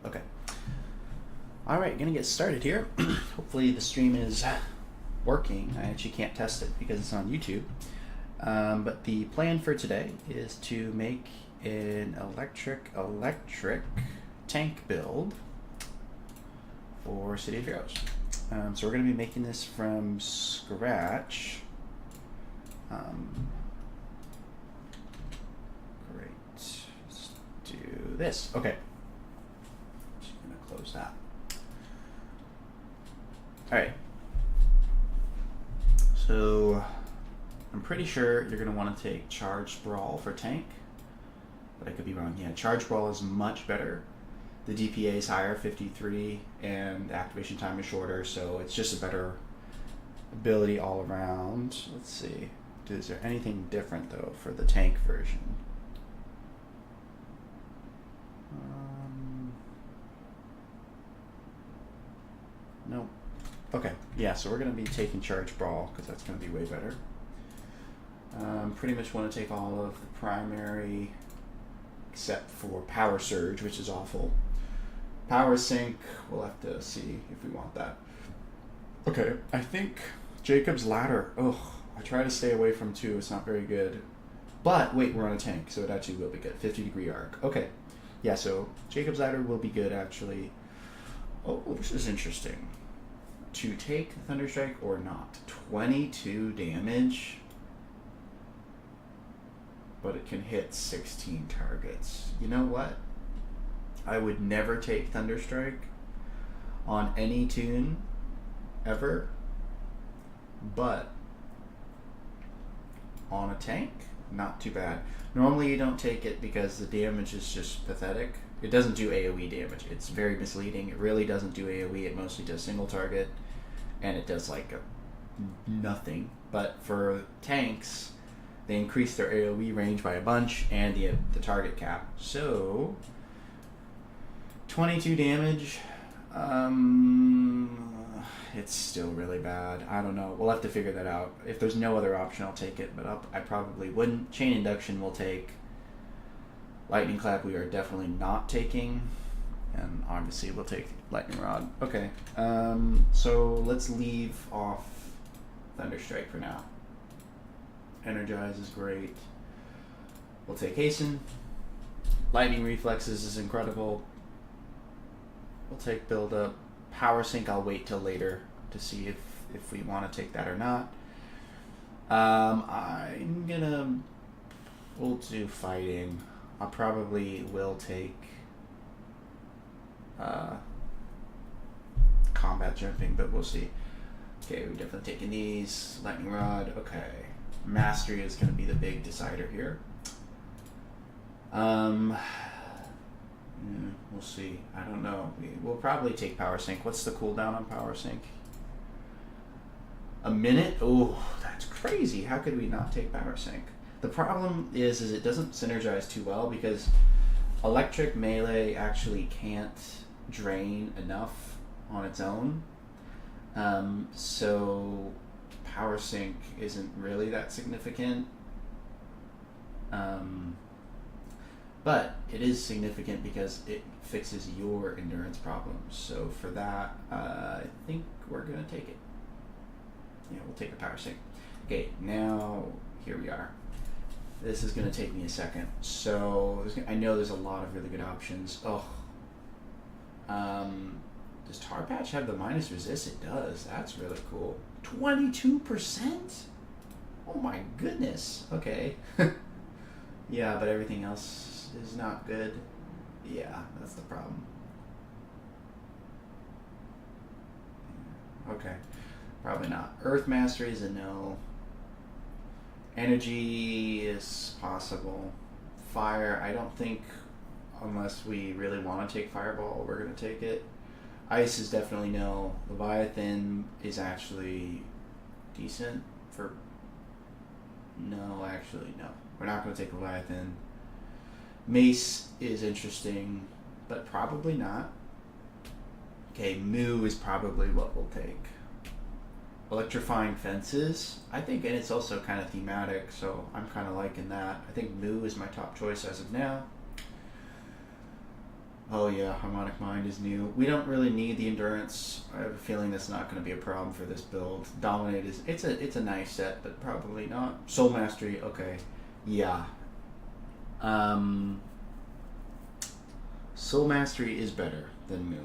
Okay. All right, gonna get started here. Hopefully the stream is working. I actually can't test it because it's on YouTube. But the plan for today is to make an electric tank build for City of Heroes. So we're gonna be making this from scratch. Great. Let's do this. Okay. Just gonna close that. Alright. So I'm pretty sure you're gonna want to take Charge Brawl for tank. But I could be wrong. Yeah, Charge Brawl is much better. The DPA is higher, 53, and activation time is shorter, so it's just a better ability all around. Let's see. Is there anything different though for the tank version? Nope. Okay, yeah, so we're going to be taking Charge Brawl because that's going to be way better. Pretty much want to take all of the primary except for Power Surge, which is awful. Power Sync, we'll have to see if we want that. Okay, I think Jacob's Ladder. Ugh, I try to stay away from 2. It's not very good. But, wait, we're on a tank, so it actually will be good. 50-degree arc. Okay. Yeah, so Jacob's Ladder will be good, actually. Oh, this is interesting. To take Thunderstrike or not. 22 damage. But it can hit 16 targets. You know what? I would never take Thunderstrike on any tune ever. But on a tank, not too bad. Normally you don't take it because the damage is just pathetic. It doesn't do AoE damage. It's very misleading. It really doesn't do AoE. It mostly does single target, and it does like nothing. But for tanks, they increase their AoE range by a bunch and the target cap. So 22 damage. It's still really bad. I don't know. We'll have to figure that out. If there's no other option, I'll take it, but I probably wouldn't. Chain Induction we'll take. Lightning Clap we are definitely not taking. And obviously we'll take Lightning Rod. Okay. So let's leave off Thunderstrike for now. Energize is great. We'll take Hasten. Lightning Reflexes is incredible. We'll take Build Up. Power Sync I'll wait till later to see if we want to take that or not. We'll do Fighting. I probably will take Combat Jumping, but we'll see. Okay, we're definitely taking these. Lightning Rod, okay. Mastery is going to be the big decider here. We'll see. I don't know. We'll probably take Power Sync. What's the cooldown on Power Sync? A minute? Oh, that's crazy. How could we not take Power Sync? The problem is it doesn't synergize too well because electric melee actually can't drain enough on its own. So Power Sync isn't really that significant. But it is significant because it fixes your endurance problems. So for that, I think we're going to take it. Yeah, we'll take a Power Sync. Okay, now here we are. This is going to take me a second. So I know there's a lot of really good options. Oh, does Tar Patch have the minus resist? It does. That's really cool. 22%? Oh my goodness. Okay. Yeah, but everything else is not good. Yeah, that's the problem. Okay, probably not. Earth Mastery is a no. Energy is possible. Fire, I don't think, unless we really want to take Fireball, we're going to take it. Ice is definitely no. Leviathan is actually decent for... No, actually, no. We're not going to take Leviathan. Mace is interesting, but probably not. Okay, Moo is probably what we'll take. Electrifying Fences, I think, and it's also kind of thematic, so I'm kind of liking that. I think Moo is my top choice as of now. Oh yeah, Harmonic Mind is new. We don't really need the endurance. I have a feeling that's not going to be a problem for this build. Dominate is it's a nice set, but probably not. Soul Mastery, okay, yeah. Um, Soul Mastery is better than Mu,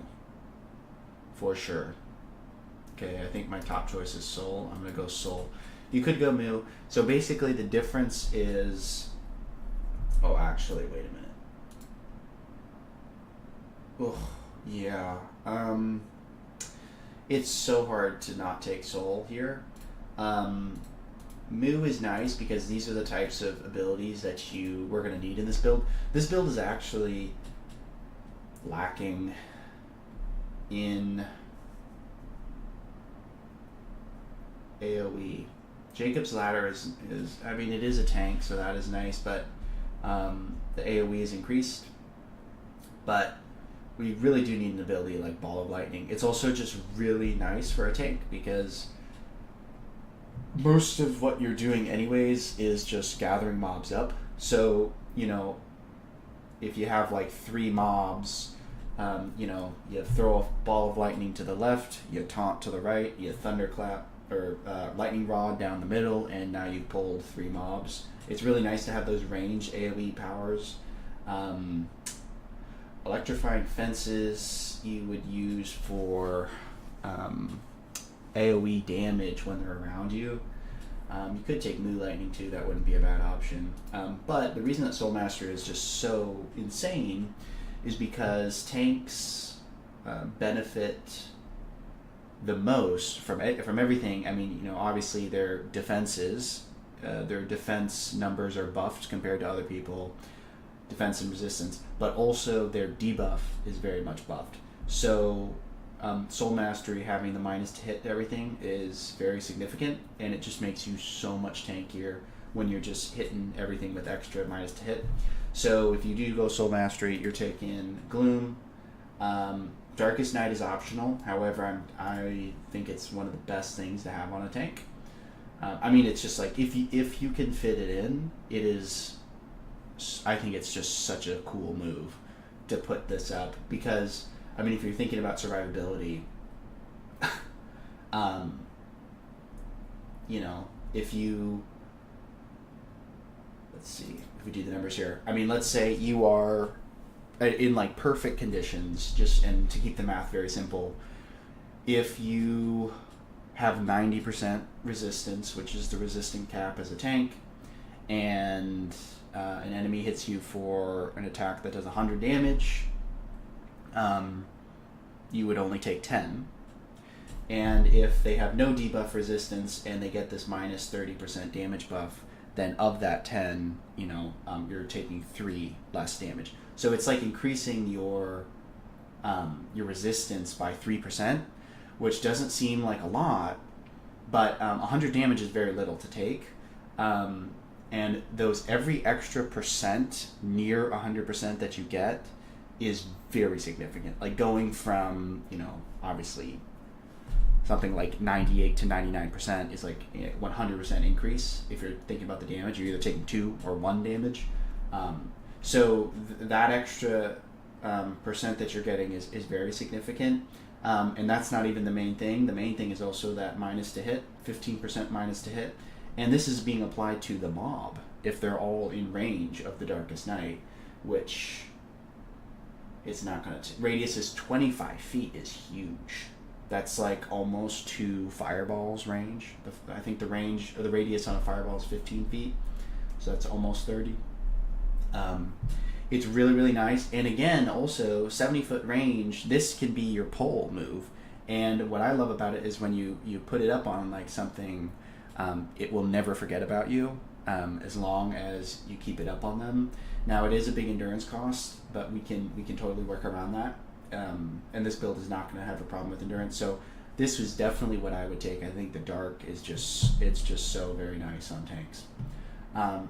for sure. Okay, I think my top choice is Soul. I'm gonna go Soul. You could go Mu. So basically, the difference is. Oh, actually, wait a minute. Oh, yeah. It's so hard to not take Soul here. Mu is nice because these are the types of abilities that we're going to need in this build. This build is actually lacking in AoE. Jacob's Ladder is I mean, it is a tank, so that is nice, but the AoE is increased. But we really do need an ability like Ball of Lightning. It's also just really nice for a tank because most of what you're doing anyways is just gathering mobs up. So, if you have like 3 mobs, you throw a Ball of Lightning to the left, you taunt to the right, you thunderclap or lightning rod down the middle, and now you've pulled 3 mobs. It's really nice to have those ranged AoE powers. Electrifying Fences you would use for AoE damage when they're around you. You could take Moo Lightning too, that wouldn't be a bad option. But the reason that Soul Master is just so insane is because tanks benefit the most from everything. I mean, obviously their defenses, their defense numbers are buffed compared to other people, defense and resistance, but also their debuff is very much buffed. So Soul Mastery having the minus to hit everything is very significant, and it just makes you so much tankier when you're just hitting everything with extra minus to hit. So if you do go Soul Mastery, you're taking Gloom. Darkest Night is optional. However, I think it's one of the best things to have on a tank. I mean, it's just like if you can fit it in, it is. I think it's just such a cool move to put this up because, I mean, if you're thinking about survivability, if you, let's see, if we do the numbers here. I mean, let's say you are in like perfect conditions, and to keep the math very simple, if you have 90% resistance, which is the resistant cap as a tank, and an enemy hits you for an attack that does 100 damage, you would only take 10. And if they have no debuff resistance and they get this minus 30% damage buff, then of that 10, you're taking 3 less damage. So it's like increasing your resistance by 3%, which doesn't seem like a lot, but 100 damage is very little to take. And every extra percent near 100% that you get is very significant. Like going from, obviously something like 98 to 99% is like 100% increase. If you're thinking about the damage, you're either taking 2 or 1 damage. So that extra percent that you're getting is very significant. And that's not even the main thing. The main thing is also that minus to hit, 15% minus to hit. And this is being applied to the mob if they're all in range of the Darkest Night, which it's not going to... Radius is 25 feet is huge. That's like almost 2 fireballs range. I think the radius on a fireball is 15 feet, so that's almost 30. It's really, really nice. And again, also 70-foot range, this can be your pole move. And what I love about it is when you put it up on like something... it will never forget about you as long as you keep it up on them. Now it is a big endurance cost, but we can totally work around that. And this build is not going to have a problem with endurance. So this was definitely what I would take. I think the dark is just so very nice on tanks.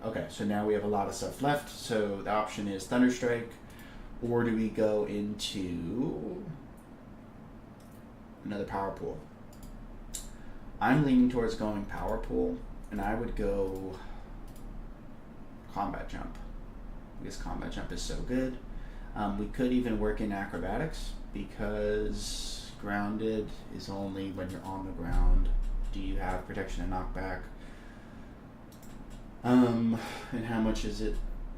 Okay, so now we have a lot of stuff left. So the option is Thunderstrike, or do we go into another power pool? I'm leaning towards going power pool, and I would go combat jump because combat jump is so good. We could even work in acrobatics because grounded is only when you're on the ground. Do you have protection and knockback? And how much is it?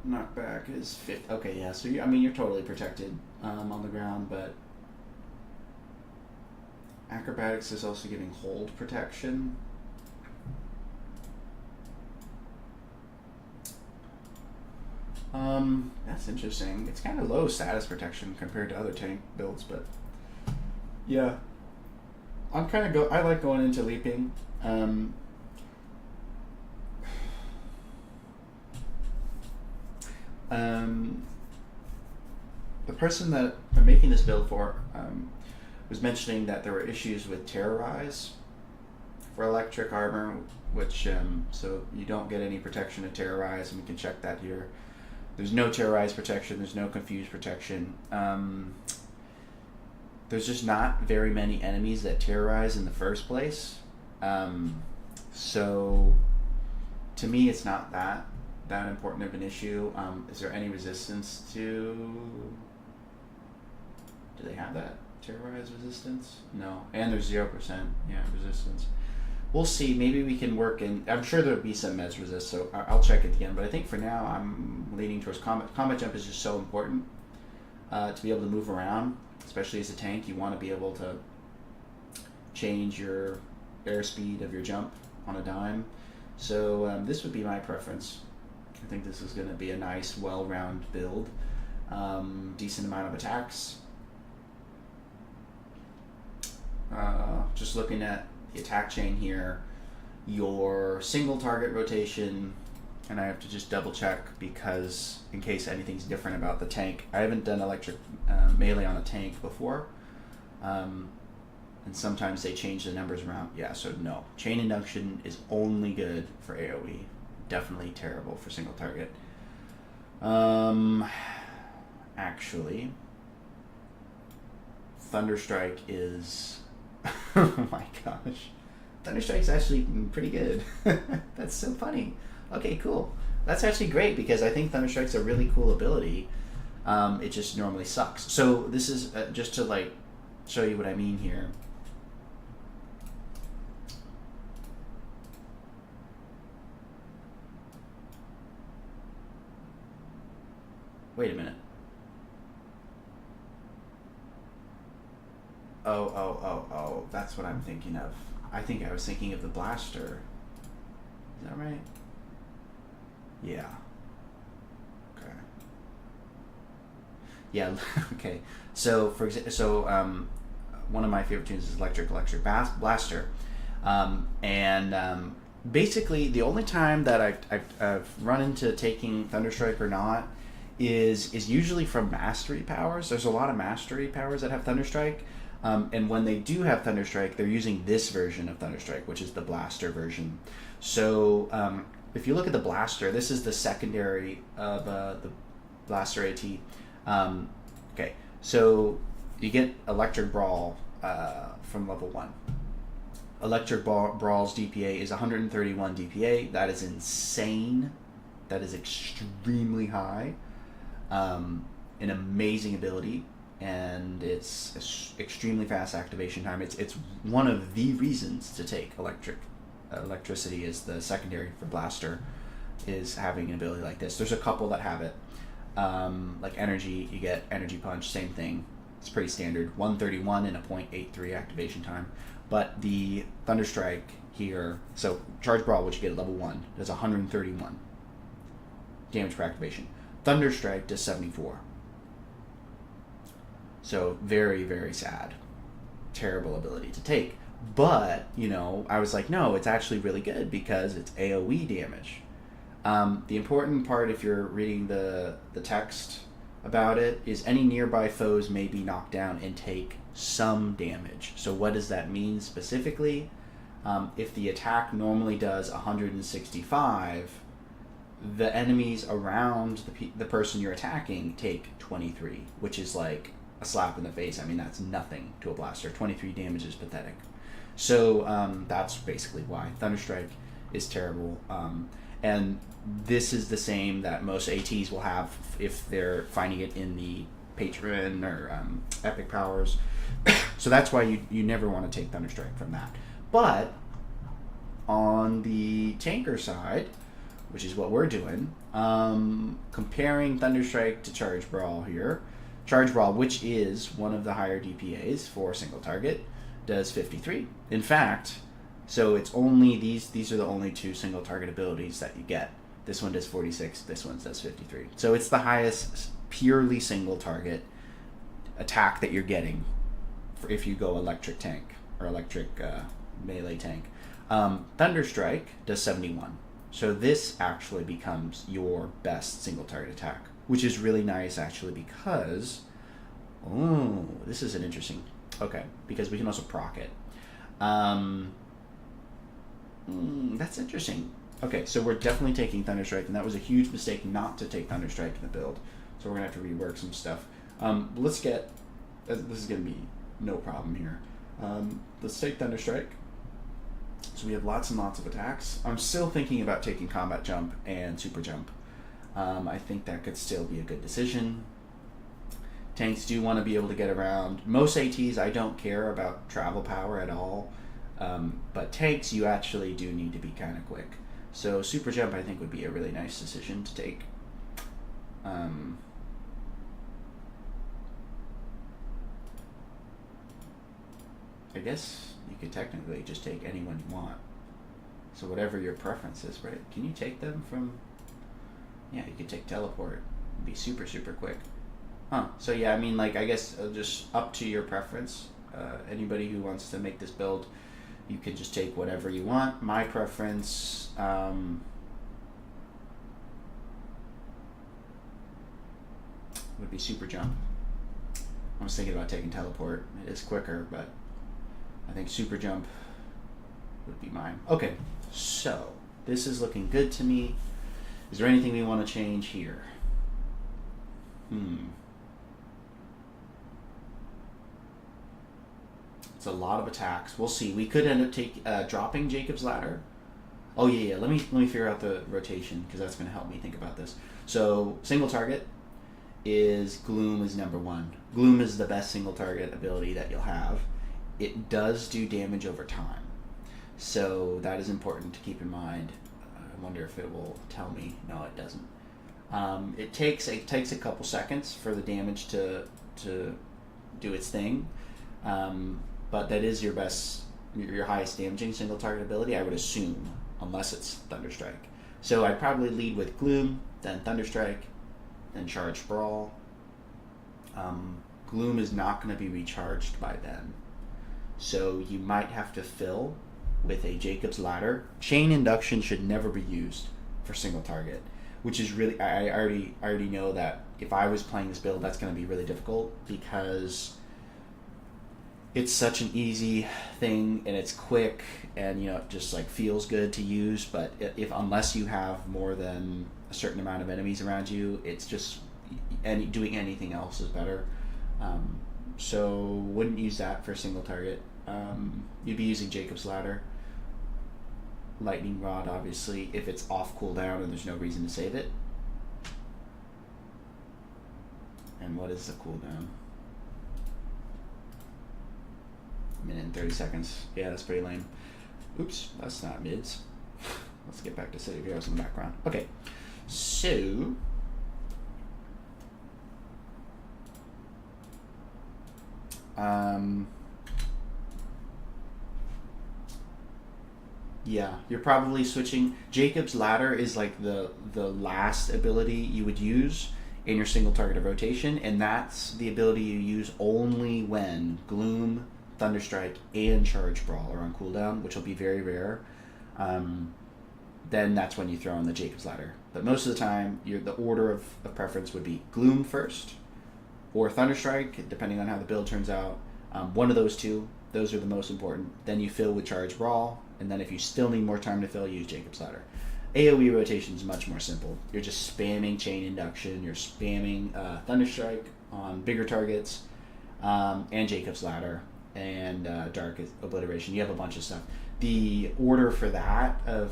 Knockback is 50. Okay, yeah. So you're totally protected on the ground, but acrobatics is also giving hold protection. That's interesting. It's kind of low status protection compared to other tank builds, but yeah, I like going into leaping. The person that I'm making this build for was mentioning that there were issues with terrorize for electric armor, which so you don't get any protection to terrorize, and we can check that here. There's no terrorize protection. There's no confuse protection. There's just not very many enemies that terrorize in the first place. So to me, it's not that important of an issue. Is there any resistance to? Do they have that terrorize resistance? No, and there's 0% resistance. We'll see. Maybe we can work in. I'm sure there'll be some meds resist, so I'll check at the end. But I think for now, I'm leaning towards combat. Combat jump is just so important to be able to move around, especially as a tank. You want to be able to change your airspeed of your jump on a dime. So this would be my preference. I think this is going to be a nice, well-rounded build. Decent amount of attacks. Just looking at the attack chain here, your single target rotation, and I have to just double check because in case anything's different about the tank. I haven't done electric melee on a tank before, and sometimes they change the numbers around. Yeah, so no. Chain induction is only good for AoE. Definitely terrible for single target. Actually, Thunderstrike is... oh my gosh. Thunderstrike's actually pretty good. That's so funny. Okay, cool. That's actually great because I think Thunderstrike's a really cool ability. It just normally sucks. So this is just to like show you what I mean here. Wait a minute. Oh, that's what I'm thinking of. I think I was thinking of the blaster. Is that right? Yeah. Okay. Yeah, okay. So, for example, one of my favorite tunes is Electric Blaster. Basically, the only time that I've run into taking Thunderstrike or not is usually from mastery powers. There's a lot of mastery powers that have Thunderstrike. And when they do have Thunderstrike, they're using this version of Thunderstrike, which is the Blaster version. So if you look at the Blaster, this is the secondary of the Blaster AT. Okay, so you get Electric Brawl from level 1. Electric Brawl's DPA is 131 DPA. That is insane. That is extremely high. An amazing ability. And it's extremely fast activation time. It's one of the reasons to take electricity as the secondary for Blaster, is having an ability like this. There's a couple that have it. Like Energy, you get Energy Punch, same thing. It's pretty standard. 131 and a 0.83 activation time. But the Thunderstrike here, so Charge Brawl, which you get at level 1, does 131 damage per activation. Thunderstrike does 74. So very, very sad. Terrible ability to take. But, I was like, no, it's actually really good because it's AoE damage. The important part, if you're reading the text about it, is any nearby foes may be knocked down and take some damage. So what does that mean specifically? If the attack normally does 165, the enemies around the person you're attacking take 23, which is like a slap in the face. I mean, that's nothing to a blaster. 23 damage is pathetic. So that's basically why Thunderstrike is terrible. And this is the same that most ATs will have if they're finding it in the patron or epic powers. So that's why you never want to take Thunderstrike from that. But on the tanker side, which is what we're doing, comparing Thunderstrike to Charge Brawl here. Charge Brawl, which is one of the higher DPAs for single target, does 53. In fact, so it's only these are the only two single target abilities that you get. This one does 46, this one does 53. So it's the highest purely single target attack that you're getting if you go electric tank or electric melee tank. Thunderstrike does 71. So this actually becomes your best single target attack, which is really nice actually because, this is an interesting, because we can also proc it. That's interesting. Okay, so we're definitely taking Thunderstrike, and that was a huge mistake not to take Thunderstrike in the build. So we're going to have to rework some stuff. Let's get, this is going to be no problem here. Let's take Thunderstrike. So we have lots and lots of attacks. I'm still thinking about taking Combat Jump and Super Jump. I think that could still be a good decision. Tanks do want to be able to get around. Most ATs, I don't care about travel power at all. But tanks, you actually do need to be kind of quick. So Super Jump, I think, would be a really nice decision to take. I guess you could technically just take anyone you want. So whatever your preference is, right? Can you take them from... Yeah, you could take Teleport. It'd be super, super quick. Huh. So yeah, I mean, like, I guess just up to your preference. Anybody who wants to make this build, you can just take whatever you want. My preference... would be Super Jump. I was thinking about taking Teleport. It is quicker, but... I think Super Jump would be mine. Okay, so this is looking good to me. Is there anything we want to change here? It's a lot of attacks. We'll see. We could end up dropping Jacob's Ladder. Oh yeah. Let me figure out the rotation because that's going to help me think about this. So single target is Gloom is number one. Gloom is the best single target ability that you'll have. It does do damage over time, so that is important to keep in mind. I wonder if it will tell me. No, it doesn't. It takes a couple seconds for the damage to do its thing, but that is your highest damaging single target ability, I would assume, unless it's Thunderstrike. So I'd probably lead with Gloom, then Thunderstrike, then Charge Brawl. Gloom is not going to be recharged by then. So you might have to fill with a Jacob's Ladder. Chain Induction should never be used for single target, which is really, I already know that if I was playing this build, that's going to be really difficult because it's such an easy thing and it's quick and it just like feels good to use. But unless you have more than a certain amount of enemies around you, it's just doing anything else is better. So wouldn't use that for a single target. You'd be using Jacob's Ladder. Lightning Rod, obviously, if it's off cooldown and there's no reason to save it. And what is the cooldown? 1 minute and 30 seconds. Yeah, that's pretty lame. Oops, that's not mids. Let's get back to City of Heroes in the background. Okay, so... yeah, you're probably switching. Jacob's Ladder is like the last ability you would use in your single target of rotation, and that's the ability you use only when Gloom, Thunderstrike, and Charge Brawl are on cooldown, which will be very rare. Then that's when you throw in the Jacob's Ladder. But most of the time, the order of preference would be Gloom first, or Thunderstrike, depending on how the build turns out. One of those two, those are the most important. Then you fill with Charge Brawl, and then if you still need more time to fill, use Jacob's Ladder. AoE rotation is much more simple. You're just spamming Chain Induction, you're spamming Thunderstrike on bigger targets, and Jacob's Ladder, and Dark Obliteration. You have a bunch of stuff. The order for that of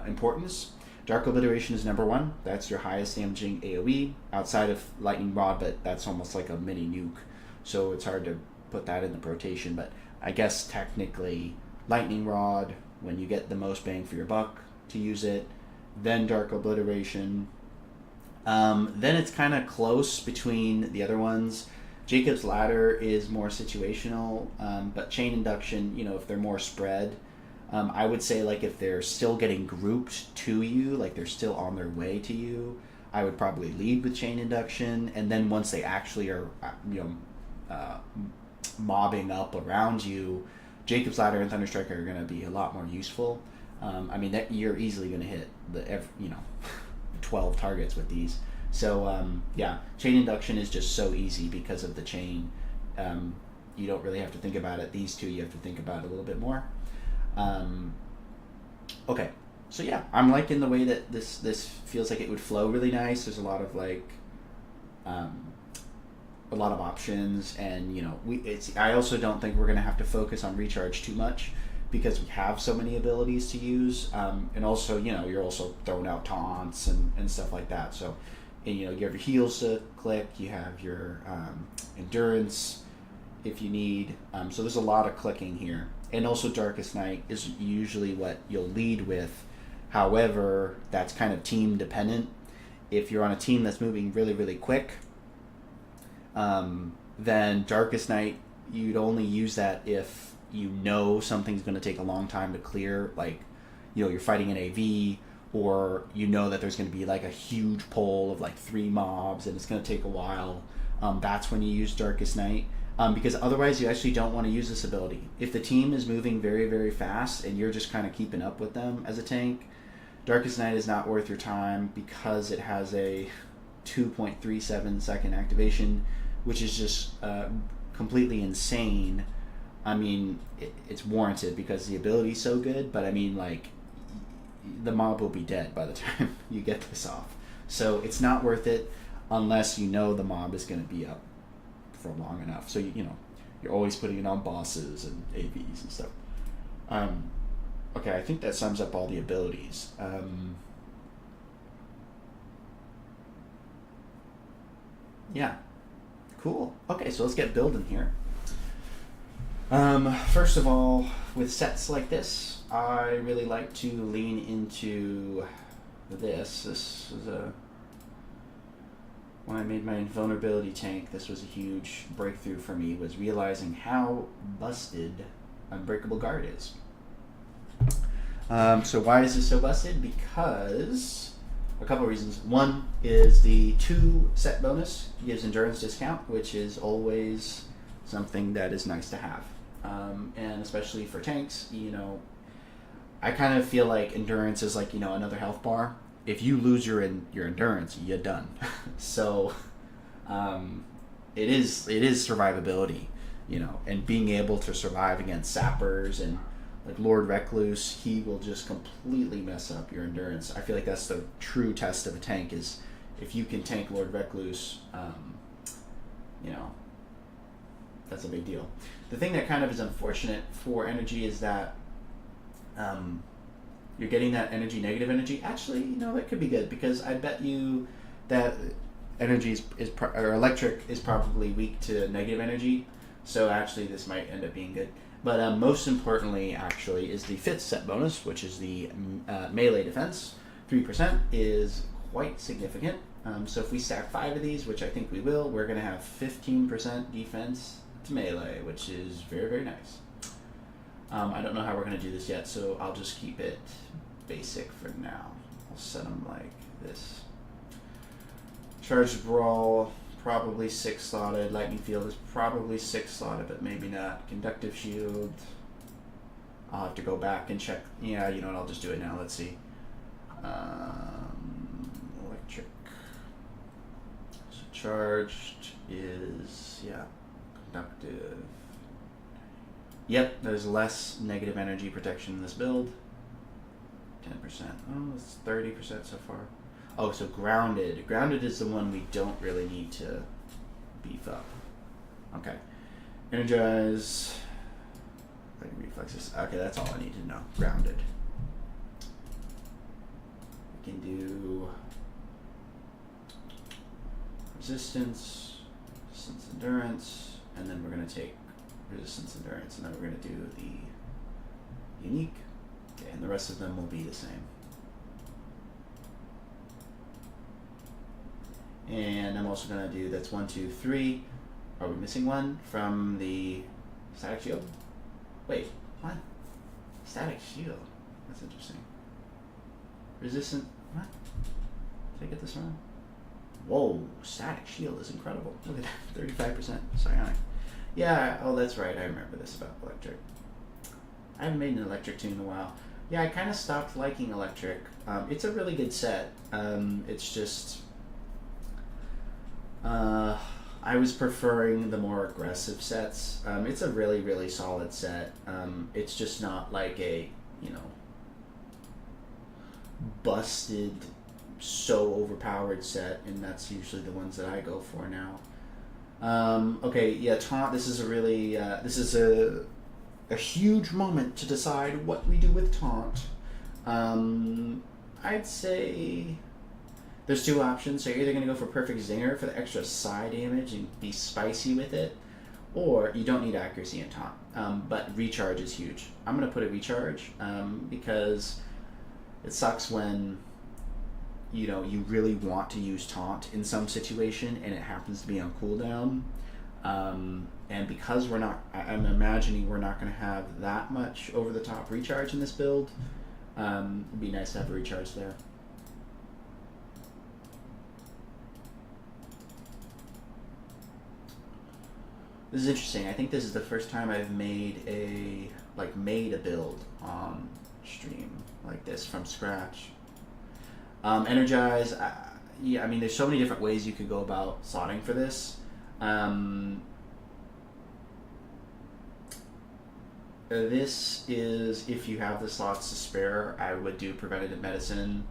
importance Dark Obliteration is number 1. That's your highest damaging AoE outside of Lightning Rod, but that's almost like a mini nuke, so it's hard to put that in the rotation. But I guess technically Lightning Rod, when you get the most bang for your buck to use it, then Dark Obliteration. Then it's kind of close between the other ones. Jacob's Ladder is more situational, but Chain Induction, if they're more spread, I would say like if they're still getting grouped to you, like they're still on their way to you, I would probably lead with Chain Induction, and then once they actually are, mobbing up around you, Jacob's Ladder and Thunderstrike are going to be a lot more useful. That you're easily going to hit 12 targets with these. So Chain Induction is just so easy because of the chain. You don't really have to think about it. These two you have to think about a little bit more. Okay, so yeah, I'm liking the way that this feels like it would flow really nice. There's a lot of a lot of options, and I also don't think we're gonna have to focus on recharge too much because we have so many abilities to use, and also you're also throwing out taunts and stuff like that. So you have your heals to click, you have your endurance if you need. So there's a lot of clicking here. And also Darkest Night is usually what you'll lead with. However, that's kind of team dependent. If you're on a team that's moving really, really quick, then Darkest Night, you'd only use that if something's going to take a long time to clear. Like, you're fighting an AV, or that there's going to be like a huge pull of like 3 mobs and it's going to take a while. That's when you use Darkest Night. Because otherwise you actually don't want to use this ability. If the team is moving very, very fast and you're just kind of keeping up with them as a tank, Darkest Night is not worth your time because it has a 2.37 second activation, which is just completely insane. It's warranted because the ability's so good, but the mob will be dead by the time you get this off. So it's not worth it unless the mob is going to be up for long enough. So you're always putting it on bosses and AVs and stuff. Okay, I think that sums up all the abilities. Yeah, cool. Okay, so let's get building here. First of all, with sets like this, I really like to lean into this. This is when I made my invulnerability tank, this was a huge breakthrough for me, was realizing how busted Unbreakable Guard is. So why is this so busted? Because a couple of reasons. One is the 2 set bonus gives endurance discount, which is always something that is nice to have. And especially for tanks, I kind of feel like endurance is like, another health bar. If you lose your endurance, you're done. So it is survivability, and being able to survive against sappers and like Lord Recluse, he will just completely mess up your endurance. I feel like that's the true test of a tank, is if you can tank Lord Recluse, that's a big deal. The thing that kind of is unfortunate for energy is that you're getting that negative energy. Actually, that could be good, because I bet you that energy or electric is probably weak to negative energy. So actually, this might end up being good. But most importantly, actually, is the 5th set bonus, which is the melee defense. 3% is quite significant. So if we stack 5 of these, which I think we will, we're going to have 15% defense to melee, which is very, very nice. I don't know how we're going to do this yet, so I'll just keep it basic for now. I'll set them like this. Charged Brawl, probably 6-slotted. Lightning Field is probably 6-slotted, but maybe not. Conductive Shield, I'll have to go back and check. Yeah, you know what, I'll just do it now. Let's see. Electric. So charged is, conductive. Yep, there's less negative energy protection in this build. 10%. Oh, it's 30% so far. Oh, so grounded. Grounded is the one we don't really need to beef up. Okay. Energize. Lightning reflexes. Okay, that's all I need to know. Grounded. can do resistance, endurance, and then we're going to take resistance, endurance, and then we're going to do the unique, okay, and the rest of them will be the same. And I'm also going to do, that's 1, 2, 3. Are we missing one from the static shield? Wait, what? Static shield? That's interesting. Resistant, what? Did I get this wrong? Whoa, static shield is incredible. Look at that, 35% psionic. Yeah, oh that's right, I remember this about electric. I haven't made an electric tune in a while. Yeah, I kind of stopped liking electric. It's a really good set. It's just... I was preferring the more aggressive sets. It's a really, really solid set. It's just not like a, you know, busted, so overpowered set, and that's usually the ones that I go for now. Okay, yeah, taunt. This is a really, this is a huge moment to decide what we do with taunt. I'd say there's two options. So you're either going to go for Perfect Zinger for the extra psi damage and be spicy with it, or you don't need accuracy in taunt. But recharge is huge. I'm going to put a recharge because it sucks when, you know, you really want to use taunt in some situation and it happens to be on cooldown. And because we're not, I'm imagining we're not going to have that much over the top recharge in this build. It'd be nice to have a recharge there. This is interesting. I think this is the first time I've made a build on stream like this from scratch. Energize. Yeah, I mean, there's so many different ways you could go about slotting for this. This is, if you have the slots to spare, I would do preventative medicine.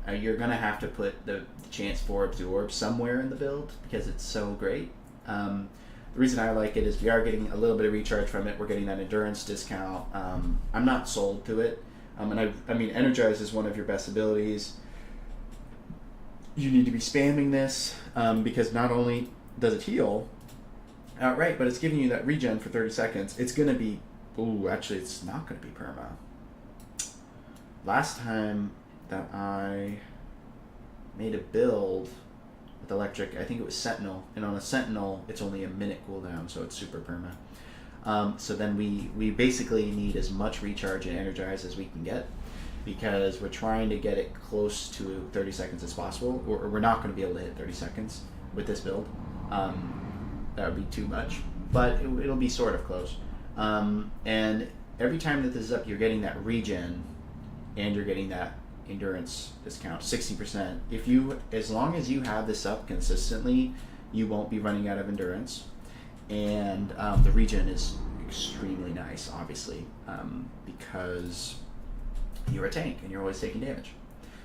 You're gonna have to put the chance for absorb somewhere in the build because it's so great. The reason I like it is we are getting a little bit of recharge from it. We're getting that endurance discount. I'm not sold to it. And I mean, Energize is one of your best abilities. You need to be spamming this because not only does it heal outright, but it's giving you that regen for 30 seconds. It's going to be... Ooh, actually, it's not going to be perma. Last time that I made a build with electric, I think it was Sentinel, and on a Sentinel it's only a minute cooldown, so it's super perma. So then we basically need as much recharge and energize as we can get because we're trying to get it close to 30 seconds as possible, or we're not going to be able to hit 30 seconds with this build. That would be too much, but it'll be sort of close. And every time that this is up, you're getting that regen and you're getting that endurance discount, 60%. As long as you have this up consistently, you won't be running out of endurance. And the regen is extremely nice, obviously, because you're a tank and you're always taking damage.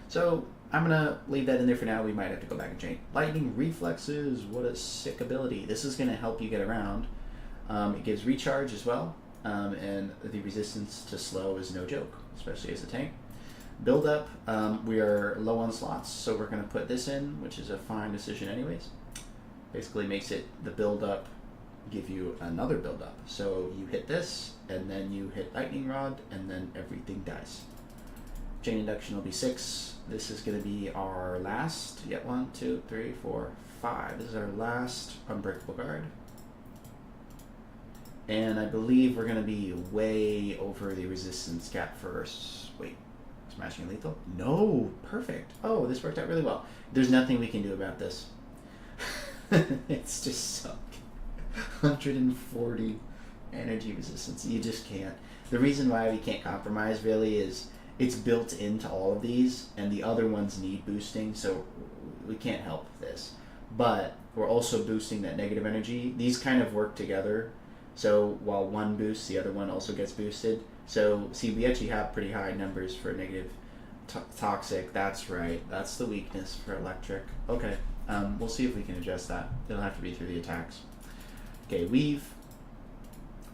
So I'm gonna leave that in there for now. We might have to go back and change. Lightning reflexes, what a sick ability. This is gonna help you get around. It gives recharge as well, and the resistance to slow is no joke, especially as a tank. Build up, we are low on slots, so we're going to put this in, which is a fine decision anyways. Basically makes it the build up give you another build up. So you hit this, and then you hit lightning rod, and then everything dies. Chain induction will be 6. This is going to be our last, 1, 2, 3, 4, 5. This is our last unbreakable guard. And I believe we're going to be way over the resistance gap first. Wait. Smashing and lethal? No! Perfect. Oh, this worked out really well. There's nothing we can do about this. It's just sunk. 140 energy resistance. You just can't. The reason why we can't compromise really is it's built into all of these, and the other ones need boosting, so we can't help this. But we're also boosting that negative energy. These kind of work together. So while one boosts, the other one also gets boosted. So, see, we actually have pretty high numbers for negative toxic. That's right. That's the weakness for electric. Okay. We'll see if we can adjust that. It'll have to be through the attacks. Okay, weave.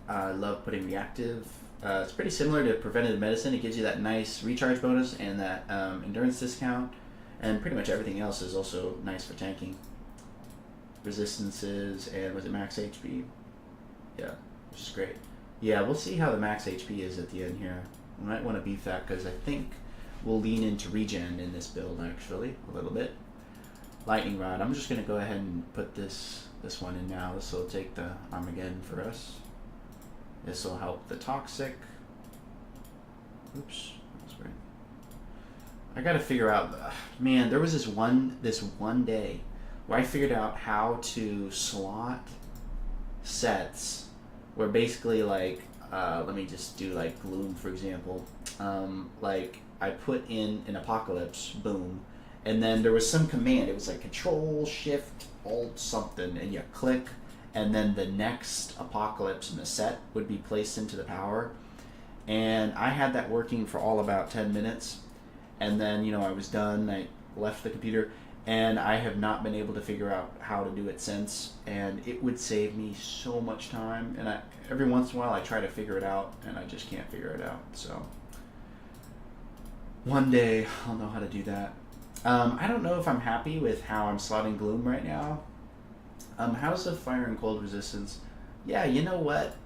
I love putting reactive It's pretty similar to preventative medicine. It gives you that nice recharge bonus and that endurance discount, and pretty much everything else is also nice for tanking. Resistances, and was it max HP? Yeah, which is great. Yeah, we'll see how the max HP is at the end here. We might want to beef that because I think we'll lean into regen in this build actually a little bit. Lightning Rod. I'm just going to go ahead and put this one in now. This will take the Armageddon for us. This will help the Toxic. Oops, that's weird. I got to figure out. Man, there was this one day where I figured out how to slot sets where basically like let me just do like Gloom for example. Like I put in an Apocalypse, boom, and then there was some command. It was like Control Shift Alt something, and you click, and then the next Apocalypse in the set would be placed into the power. And I had that working for all about 10 minutes, and then I was done. I left the computer, and I have not been able to figure out how to do it since. And it would save me so much time. And every once in a while I try to figure it out, and I just can't figure it out. So one day I'll know how to do that. I don't know if I'm happy with how I'm slotting Gloom right now. How's the Fire and Cold resistance? Yeah, you know what?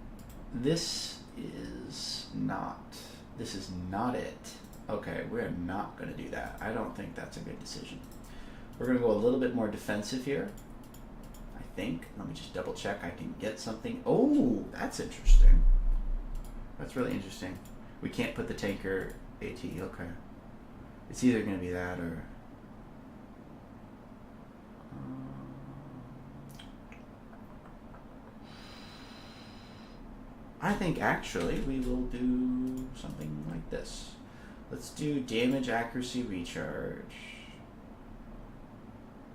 This is not it. Okay, we're not going to do that. I don't think that's a good decision. We're going to go a little bit more defensive here, I think. Let me just double check I can get something. Oh, that's interesting. That's really interesting. We can't put the tanker AT. Okay. It's either going to be that or... I think actually we will do something like this. Let's do damage, accuracy, recharge.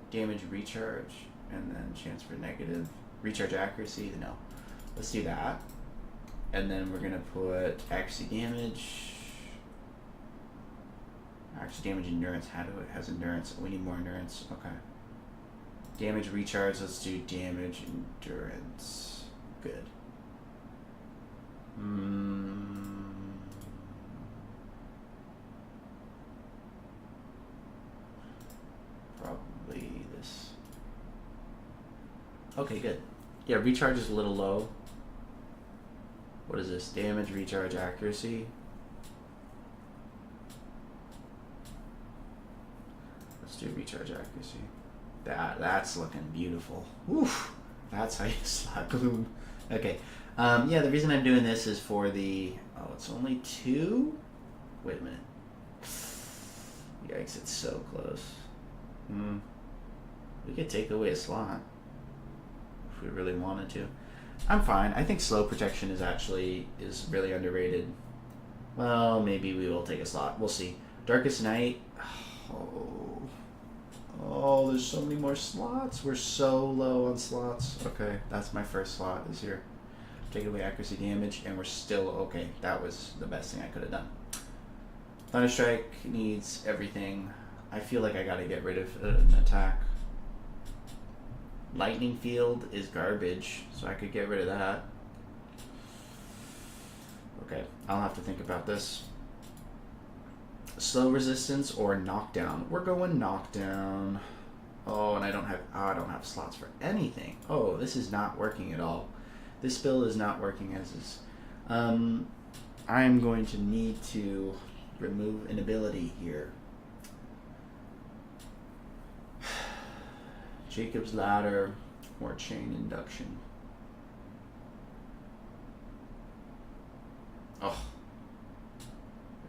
Damage, recharge, and then chance for negative. Recharge, accuracy, no. Let's do that. And then we're going to put accuracy, damage. Accuracy, damage, endurance. How do it has endurance? We need more endurance. Okay. Damage, recharge. Let's do damage, endurance. Good. Probably this. Okay, good. Yeah, recharge is a little low. What is this? Damage, recharge, accuracy. Let's do recharge, accuracy. That's looking beautiful. Oof. That's how you slot Gloom. Okay. Yeah, the reason I'm doing this is for the... Oh, it's only 2? Wait a minute. Yikes, it's so close. We could take away a slot if we really wanted to. I'm fine. I think slow protection is really underrated. Well, maybe we will take a slot. We'll see. Darkest Night. Oh, there's so many more slots. We're so low on slots. Okay, that's my first slot this year. Take away accuracy, damage, and we're still okay. That was the best thing I could have done. Thunderstrike needs everything. I feel like I gotta get rid of an attack. Lightning Field is garbage, so I could get rid of that. Okay, I'll have to think about this. Slow resistance or knockdown. We're going knockdown. Oh, and I don't have slots for anything. Oh, this is not working at all. This build is not working as is. I'm going to need to remove an ability here. Jacob's Ladder or Chain Induction. Oh,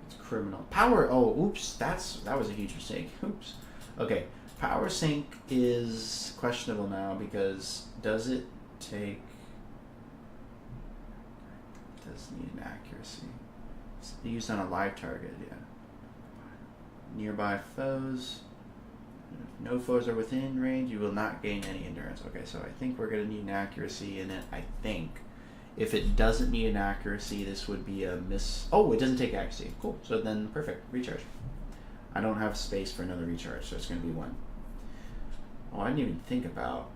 it's criminal. Power. Oh, oops. That was a huge mistake. Oops. Okay. Power Sync is questionable now because does it take? It does need an accuracy. It's used on a live target. Yeah. Nearby foes. If no foes are within range, you will not gain any endurance. Okay, so I think we're going to need an accuracy in it. I think. If it doesn't need an accuracy, this would be a miss. Oh, it doesn't take accuracy. Cool. So then, perfect. Recharge. I don't have space for another recharge, so it's going to be 1. Oh, I didn't even think about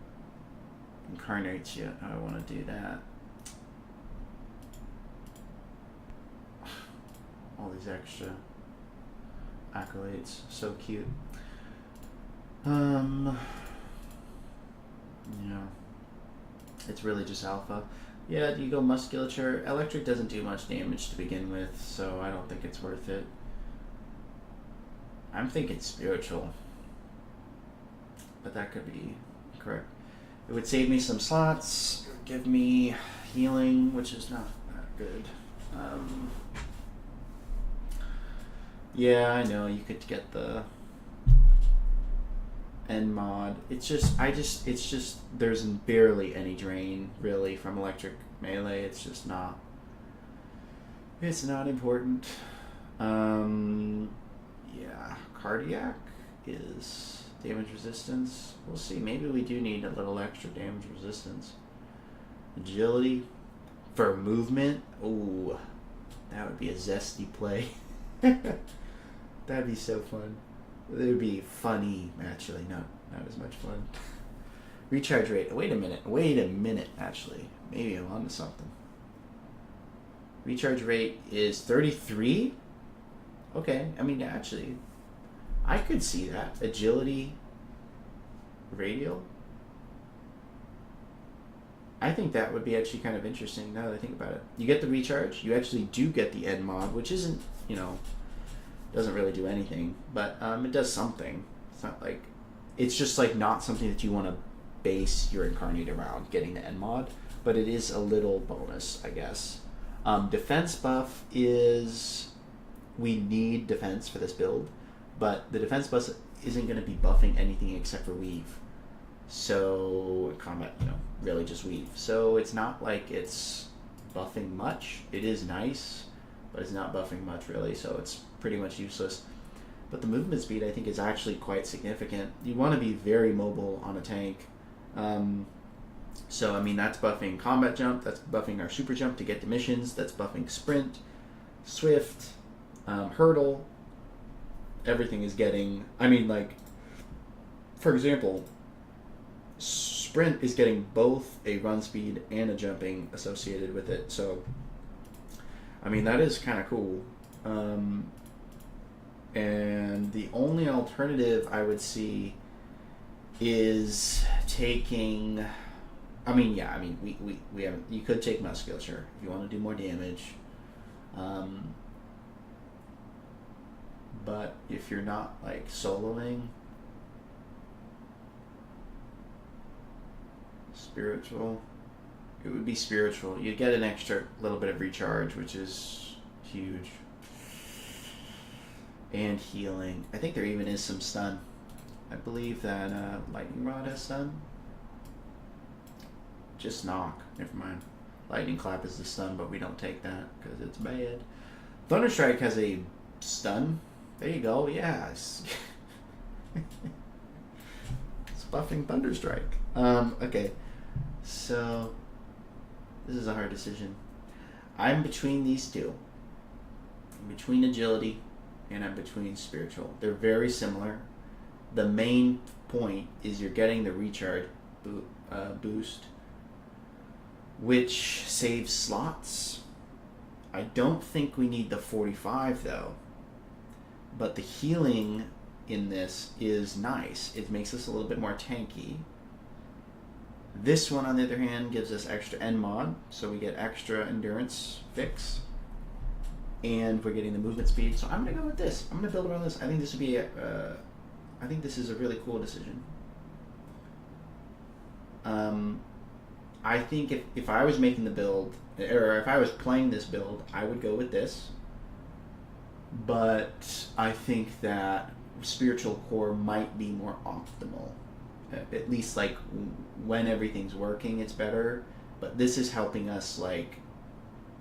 Incarnates yet. I want to do that. all these extra accolades. So cute. Yeah. It's really just alpha. Yeah, you go musculature. Electric doesn't do much damage to begin with, so I don't think it's worth it. I'm thinking spiritual, but that could be correct. It would save me some slots. It would give me healing, which is not that good. Yeah, I know you could get the end mod. It's just there's barely any drain really from electric melee. It's just not. It's not important. Yeah, cardiac is damage resistance. We'll see. Maybe we do need a little extra damage resistance. Agility for movement. Ooh, that would be a zesty play. That'd be so fun. It would be funny, actually, not as much fun. Recharge rate. Wait a minute, actually. Maybe I'm onto something. Recharge rate is 33? Okay, I mean, actually, I could see that. Agility, radial. I think that would be actually kind of interesting now that I think about it. You get the recharge, you actually do get the end mod, which isn't, doesn't really do anything, but it does something. It's not like, it's just like not something that you want to base your incarnate around, getting the end mod, but it is a little bonus, I guess. Defense buff is, we need defense for this build, but the defense buff isn't going to be buffing anything except for weave. So combat, really just weave. So it's not like it's buffing much. It is nice, but it's not buffing much really, so it's pretty much useless. But the movement speed, I think, is actually quite significant. You want to be very mobile on a tank. So, I mean, that's buffing combat jump, that's buffing our super jump to get to missions, that's buffing sprint, swift, hurdle. Everything is getting, I mean, like, for example, sprint is getting both a run speed and a jumping associated with it. So, I mean, that is kind of cool. And the only alternative I would see is taking, we haven't, you could take musculature if you want to do more damage. But if you're not like soloing, spiritual, it would be spiritual. You get an extra little bit of recharge, which is huge. And healing. I think there even is some stun. I believe that lightning rod has stun. Just knock. Never mind. Lightning clap is the stun, but we don't take that because it's bad. Thunderstrike has a stun. There you go. Yeah. It's buffing Thunderstrike. Okay. So this is a hard decision. I'm between these two. I'm between agility and I'm between spiritual. They're very similar. The main point is you're getting the recharge boost, which saves slots. I don't think we need the 45 though, but the healing in this is nice. It makes us a little bit more tanky. This one, on the other hand, gives us extra end mod, so we get extra endurance fix. And we're getting the movement speed, so I'm gonna go with this. I'm gonna build around this. I think this would be I think this is a really cool decision. I think if I was making the build, or if I was playing this build, I would go with this. But I think that spiritual core might be more optimal. At least like when everything's working, it's better. But this is helping us like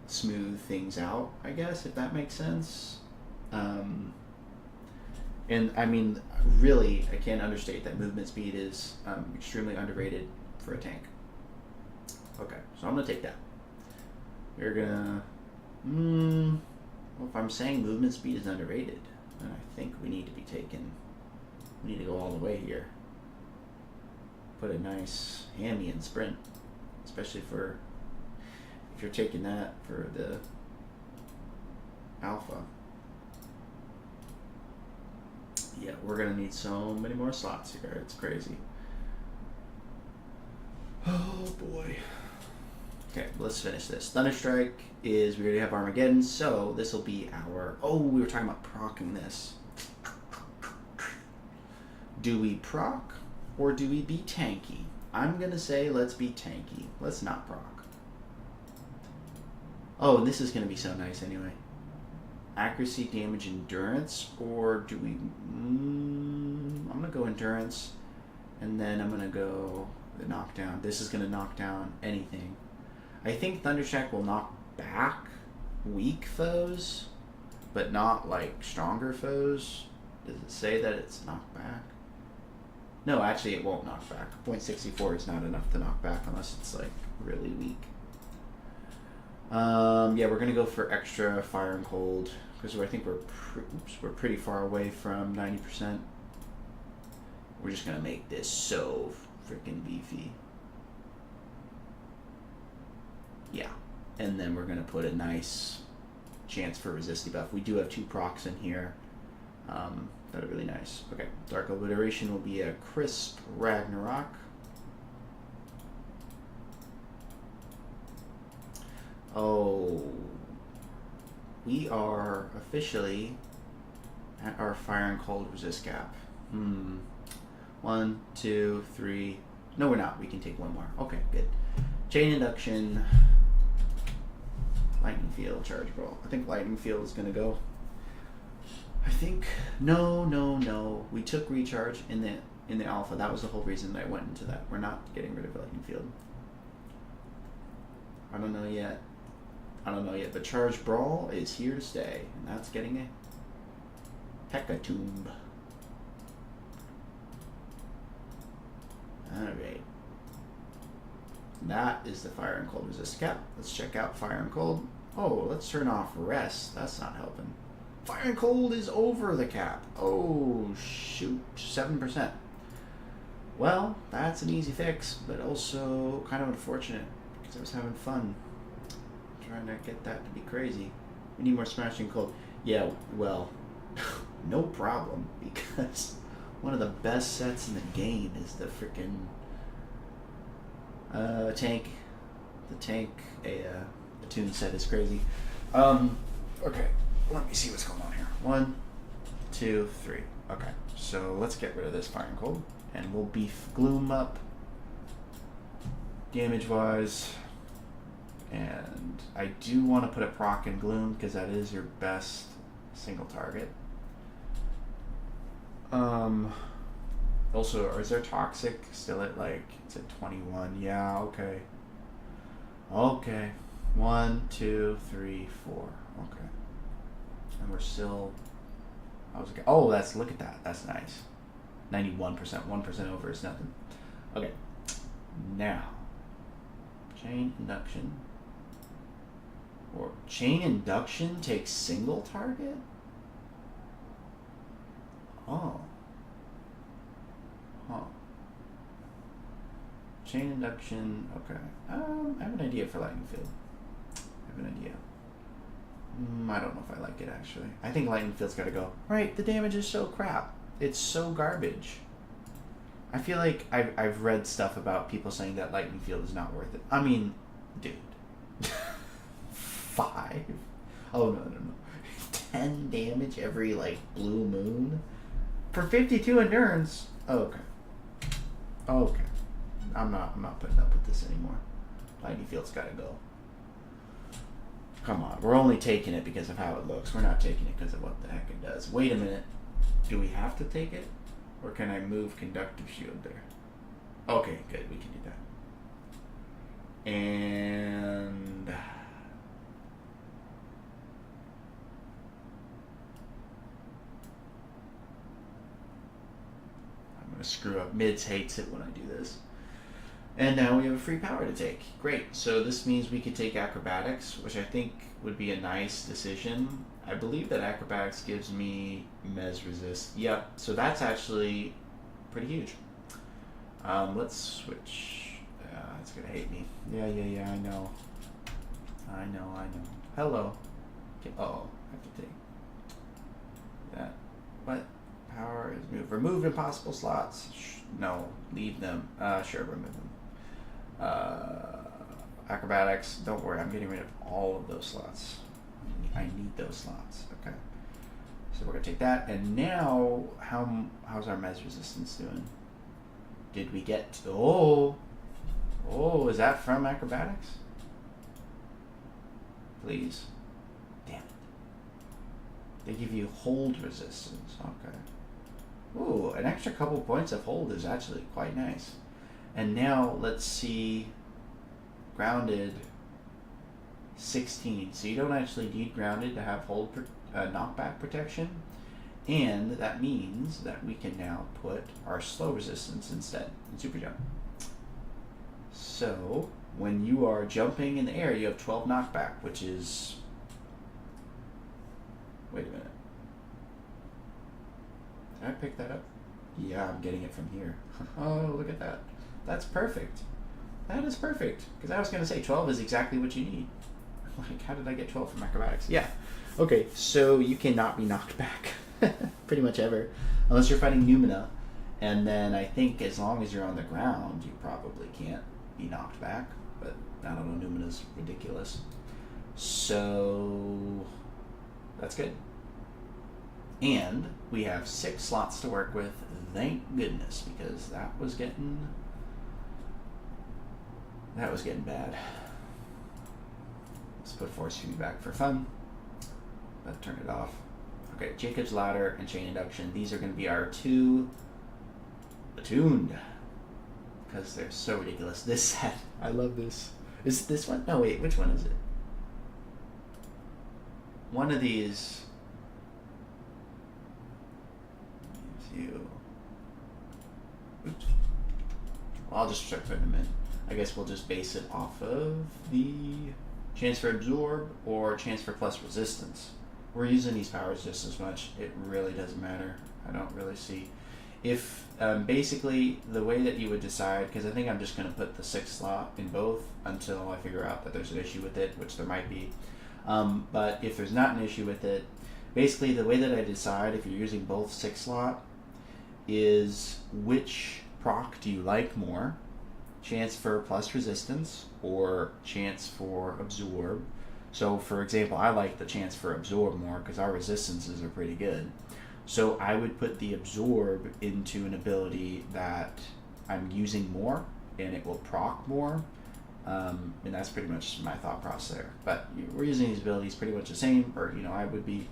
smooth things out, I guess, if that makes sense. And I mean, really, I can't understate that movement speed is extremely underrated for a tank. Okay, so I'm gonna take that. You're gonna, well, if I'm saying movement speed is underrated, then I think we need to be taking, we need to go all the way here. Put a nice hammy in sprint, especially for if you're taking that for the alpha. Yeah, we're gonna need so many more slots here. It's crazy. Oh boy. Okay, let's finish this. Thunderstrike is, we already have Armageddon, so this will be our... Oh, we were talking about proccing this. Do we proc or do we be tanky? I'm gonna say let's be tanky. Let's not proc. Oh, this is gonna be so nice anyway. Accuracy, damage, endurance, or do we... I'm gonna go endurance, and then I'm gonna go the knockdown. This is gonna knock down anything. I think Thunderstrike will knock back weak foes, but not like stronger foes. Does it say that it's knocked back? No, actually it won't knock back. 0.64 is not enough to knock back unless it's like really weak. Yeah, we're gonna go for extra fire and cold because I think we're pretty far away from 90%. We're just gonna make this so freaking beefy. Yeah, and then we're gonna put a nice chance for resist debuff. We do have 2 procs in here. That are really nice. Okay, Dark Obliteration will be a crisp Ragnarok. Oh, we are officially at our fire and cold resist gap. 1, 2, 3. No, we're not. We can take one more. Okay, good. Chain Induction. Lightning Field, Charge Brawl. I think Lightning Field is going to go. I think no. We took recharge in the alpha. That was the whole reason that I went into that. We're not getting rid of Lightning Field. I don't know yet. The Charge Brawl is here to stay, and that's getting a Hecatomb. Alright. That is the fire and cold resist cap. Let's check out fire and cold. Oh, let's turn off rest. That's not helping. Fire and cold is over the cap. Oh, shoot. 7%. Well, that's an easy fix, but also kind of unfortunate because I was having fun trying to get that to be crazy. We need more smashing cold. Yeah, well, no problem, because one of the best sets in the game is the freaking tank. The tank, the tune set is crazy. Okay. Let me see what's going on here. 1, 2, 3. Okay, so let's get rid of this fire and cold, and we'll beef Gloom up damage-wise. And I do want to put a proc in Gloom because that is your best single target. Also, is there Toxic still at like, it's at 21? Yeah, okay. Okay. 1, 2, 3, 4. Okay. And we're still, oh, look at that. That's nice. 91%, 1% over is nothing. Okay. Now, Chain Induction. Or Chain Induction takes single target? Oh. Huh. Chain Induction, okay. I have an idea for Lightning Field. I have an idea. I don't know if I like it, actually. I think Lightning Field's gotta go. Right, the damage is so crap. It's so garbage. I feel like I've read stuff about people saying that Lightning Field is not worth it. I mean, dude. 5? Oh, no. 10 damage every, like, blue moon? For 52 endurance? Oh, okay. I'm not putting up with this anymore. Lightning Field's gotta go. Come on, we're only taking it because of how it looks. We're not taking it because of what the heck it does. Wait a minute. Do we have to take it? Or can I move Conductive Shield there? Okay, good. We can do that. And I'm going to screw up. Mids hates it when I do this. And now we have a free power to take. Great. So this means we could take Acrobatics, which I think would be a nice decision. I believe that Acrobatics gives me Mez Resist. Yep. So that's actually pretty huge. Let's switch. It's going to hate me. Yeah, I know. Hello. Okay. Uh-oh. I have to take that. What? Power is moved. Remove impossible slots. No, leave them. Sure, remove them. Acrobatics. Don't worry, I'm getting rid of all of those slots. I need those slots. Okay. So we're gonna take that, and now how's our Mez resistance doing? Did we get to, oh, is that from acrobatics? Please. Damn it. They give you hold resistance. Okay. Ooh, an extra couple points of hold is actually quite nice. And now let's see, grounded 16. So you don't actually need grounded to have hold knockback protection. And that means that we can now put our slow resistance instead in super jump. So when you are jumping in the air, you have 12 knockback, which is, wait a minute. Did I pick that up? Yeah, I'm getting it from here. Oh, look at that. That's perfect. That is perfect. Because I was going to say 12 is exactly what you need. Like, how did I get 12 from acrobatics? Yeah. Okay, so you cannot be knocked back. Pretty much ever. Unless you're fighting Numina. And then I think as long as you're on the ground, you probably can't be knocked back. But I don't know, Numina's ridiculous. So that's good. And we have 6 slots to work with. Thank goodness, because that was getting bad. Let's put force feedback for fun. But turn it off. Okay, Jacob's Ladder and Chain Induction. These are going to be our 2 attuned. Because they're so ridiculous. This set, I love this. Is it this one? No, wait, which one is it? One of these. Oops. Well, I'll just start putting them in. I guess we'll just base it off of the chance for absorb or chance for plus resistance. We're using these powers just as much. It really doesn't matter. I don't really see. If basically the way that you would decide, because I think I'm just going to put the 6th slot in both until I figure out that there's an issue with it, which there might be. But if there's not an issue with it, basically the way that I decide if you're using both 6 slot is which proc do you like more? Chance for plus resistance or chance for absorb. So for example, I like the chance for absorb more because our resistances are pretty good. So I would put the absorb into an ability that I'm using more and it will proc more. And that's pretty much my thought process there. But we're using these abilities pretty much the same, or I would be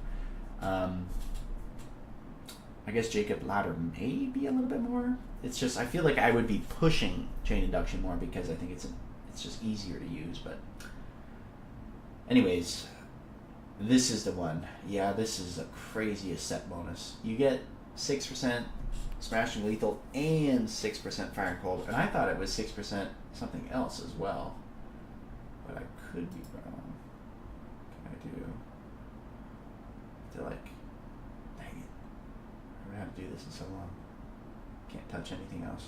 I guess Jacob Ladder may be a little bit more. It's just I feel like I would be pushing Chain Induction more because I think it's just easier to use. But anyways, this is the one. Yeah, this is the craziest set bonus. You get 6% Smashing Lethal and 6% Fire and Cold, and I thought it was 6% something else as well. But I could be wrong. What can I do? To like, dang it. I haven't had to do this in so long. Can't touch anything else.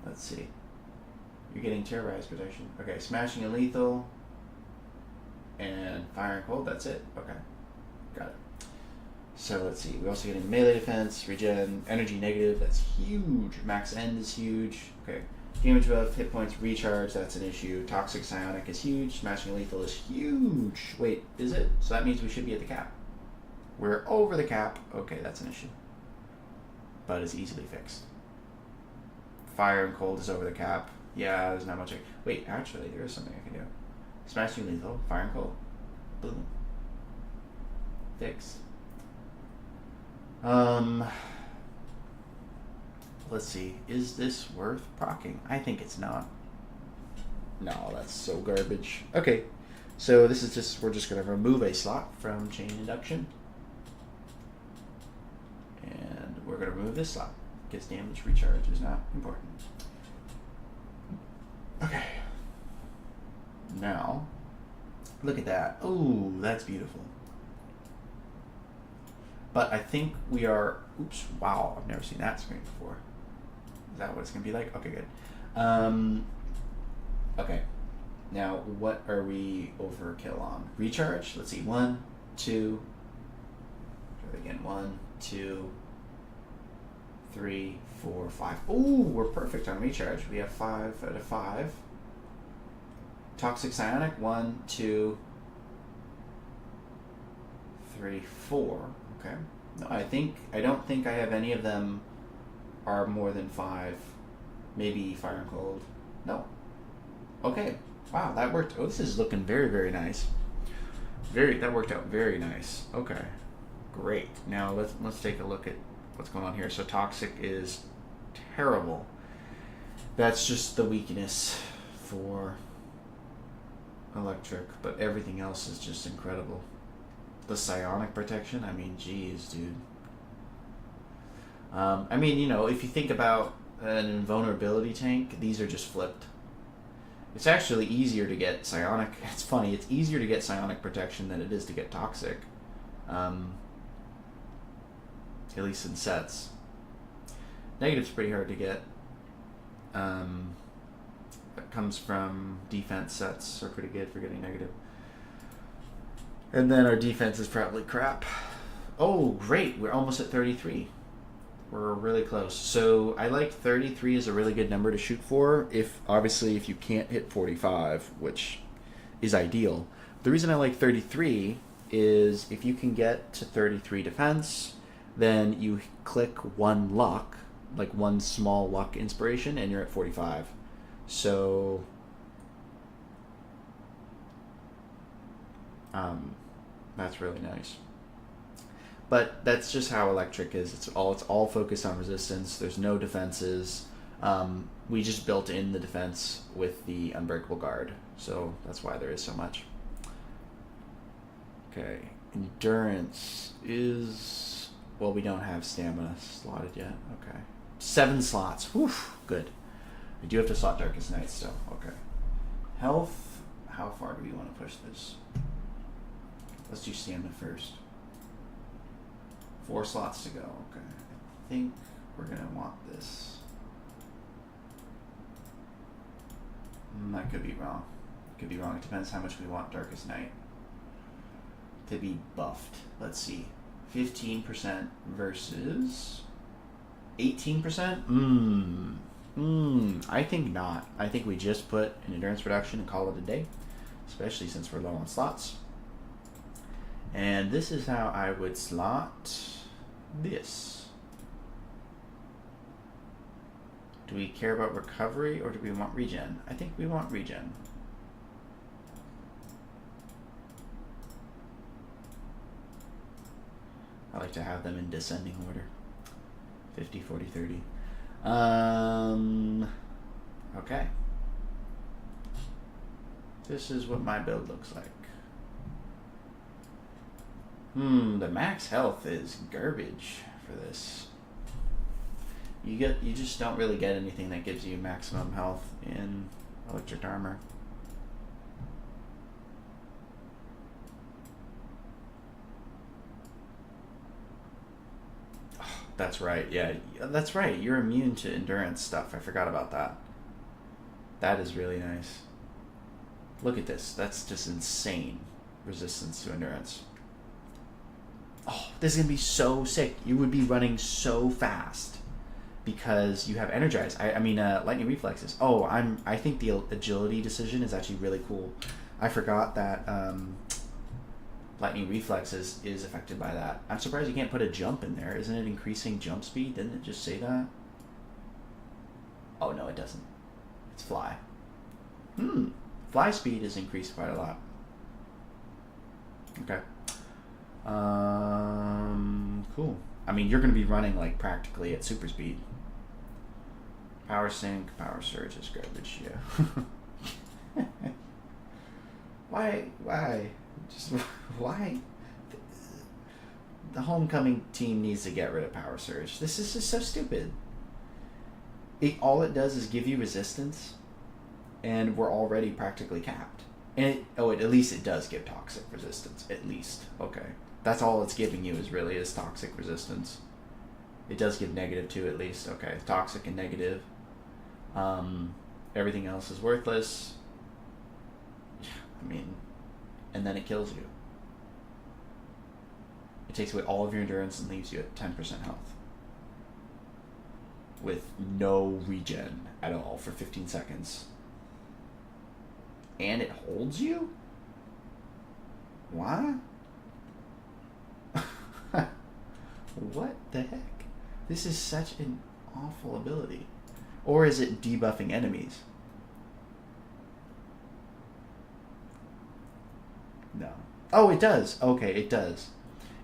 Let's see. You're getting terrorized protection. Okay, Smashing and Lethal and Fire and Cold, that's it? Okay. Got it. So let's see. We're also getting melee defense, regen, energy negative, that's huge. Max end is huge. Okay. Damage buff, hit points, recharge, that's an issue. Toxic Psionic is huge. Smashing and Lethal is huge. Wait, is it? So that means we should be at the cap. We're over the cap. Okay, that's an issue. But it's easily fixed. Fire and Cold is over the cap. Yeah, there's not much. Wait, actually, there is something I can do. Smashing Lethal, Fire and Cold. Boom. Fixed. Let's see. Is this worth proccing? I think it's not. No, that's so garbage. Okay, so this is just, we're just going to remove a slot from Chain Induction. And we're going to remove this slot. Gets damage recharge is not important. Okay. Now, look at that. Oh, that's beautiful. But I think we are, oops, wow, I've never seen that screen before. Is that what it's going to be like? Okay, good. Okay. Now, what are we overkill on? Recharge? Let's see. 1, 2. Try again. 1, 2, 3, 4, 5. Ooh, we're perfect on recharge. We have 5 out of 5. Toxic Psionic. 1, 2, 3, 4. Okay. No, I don't think I have any of them are more than 5. Maybe Fire and Cold. No. Okay. Wow, that worked. Oh, this is looking very, very nice. That worked out very nice. Okay. Great. Now let's take a look at what's going on here. So Toxic is terrible. That's just the weakness for Electric, but everything else is just incredible. The psionic protection, I mean, geez, dude. I mean, you know, if you think about an invulnerability tank, these are just flipped. It's actually easier to get psionic. It's funny, it's easier to get psionic protection than it is to get toxic. At least in sets. Negative's pretty hard to get. That comes from defense sets, are pretty good for getting negative. And then our defense is probably crap. Oh, great. We're almost at 33. We're really close. So I like 33 is a really good number to shoot for. Obviously, if you can't hit 45, which is ideal. The reason I like 33 is if you can get to 33 defense, then you click one luck, like one small luck inspiration, and you're at 45. So that's really nice. But that's just how Electric is. It's all focused on resistance. There's no defenses. We just built in the defense with the Unbreakable Guard, so that's why there is so much. Okay, Endurance is, well, we don't have Stamina slotted yet. Okay, 7 slots. Whew, good. I do have to slot Darkest Night still. Okay. Health. How far do we want to push this? Let's do Stamina first. 4 slots to go. Okay. I think we're going to want this. I could be wrong. Could be wrong. It depends how much we want Darkest Night to be buffed. Let's see. 15% versus 18%? I think not. I think we just put an endurance reduction and call it a day, especially since we're low on slots. And this is how I would slot this. Do we care about recovery or do we want regen? I think we want regen. I like to have them in descending order. 50, 40, 30. Okay. This is what my build looks like. The max health is garbage for this. You just don't really get anything that gives you maximum health in Electric Armor. That's right, yeah. That's right, you're immune to endurance stuff. I forgot about that. That is really nice. Look at this. That's just insane. Resistance to endurance. Oh, this is going to be so sick. You would be running so fast because you have Energize. I mean, Lightning Reflexes. Oh, I think the agility decision is actually really cool. I forgot that Lightning Reflexes is affected by that. I'm surprised you can't put a jump in there. Isn't it increasing jump speed? Didn't it just say that? Oh, no, it doesn't. It's Fly. Fly speed is increased quite a lot. Okay. Cool. I mean, you're going to be running like practically at super speed. Power Sync, Power Surge is garbage, yeah. Why? Just why? The Homecoming team needs to get rid of Power Surge. This is just so stupid. All it does is give you resistance, and we're already practically capped. And at least it does give toxic resistance. At least, okay. That's all it's giving you is toxic resistance. It does give negative too, at least. Okay, toxic and negative. Everything else is worthless. I mean, and then it kills you. It takes away all of your endurance and leaves you at 10% health. With no regen at all for 15 seconds. And it holds you? What? What the heck? This is such an awful ability. Or is it debuffing enemies? No. Oh, it does. Okay, it does.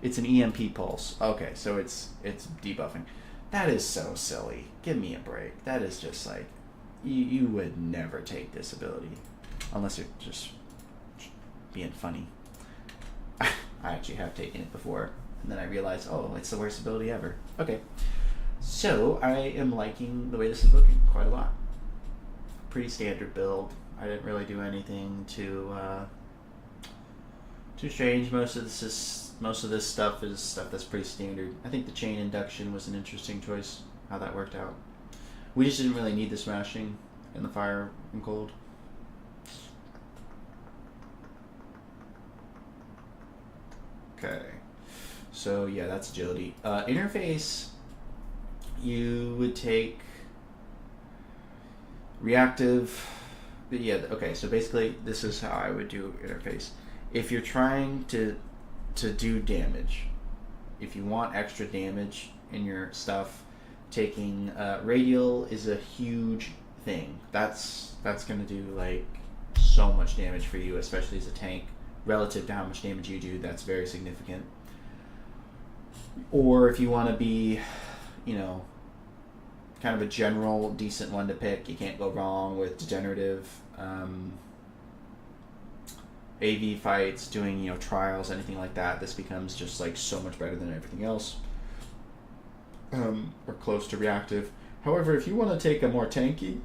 It's an EMP pulse. Okay, so it's debuffing. That is so silly. Give me a break. That is just like, you would never take this ability. Unless you're just being funny. I actually have taken it before. And then I realized, oh, it's the worst ability ever. Okay. So, I am liking the way this is looking quite a lot. Pretty standard build. I didn't really do anything too strange. Most of this stuff is stuff that's pretty standard. I think the chain induction was an interesting choice, how that worked out. We just didn't really need the smashing and the fire and cold. Okay. So yeah, that's agility. Interface, you would take reactive. Yeah, okay, so basically this is how I would do interface. If you're trying to do damage, if you want extra damage in your stuff, taking radial is a huge thing. That's going to do like so much damage for you, especially as a tank. Relative to how much damage you do, that's very significant. Or if you want to be, you know, kind of a general decent one to pick, you can't go wrong with degenerative. AV fights, doing, you know, trials, anything like that, this becomes just like so much better than everything else. Or close to reactive. However, if you want to take a more tanky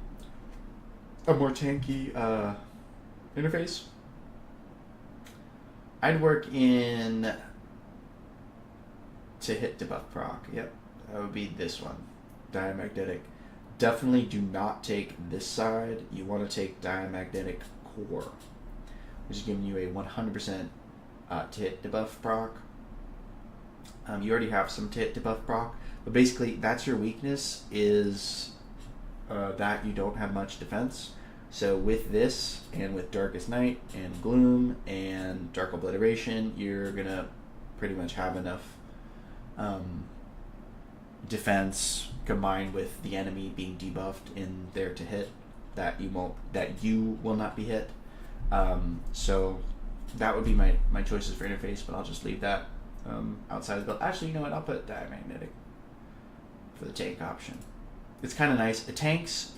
interface, I'd work in to hit debuff proc. Yep, that would be this one, diamagnetic. Definitely do not take this side. You want to take diamagnetic core, which is giving you a 100% to hit debuff proc. You already have some to hit debuff proc, but basically that's your weakness, is that you don't have much defense. So with this, and with Darkest Night, and Gloom, and Dark Obliteration, you're gonna pretty much have enough defense combined with the enemy being debuffed in there to hit that you will not be hit. So that would be my choices for interface, but I'll just leave that outside the build. Actually, you know what? I'll put diamagnetic for the tank option. It's kind of nice. Tanks,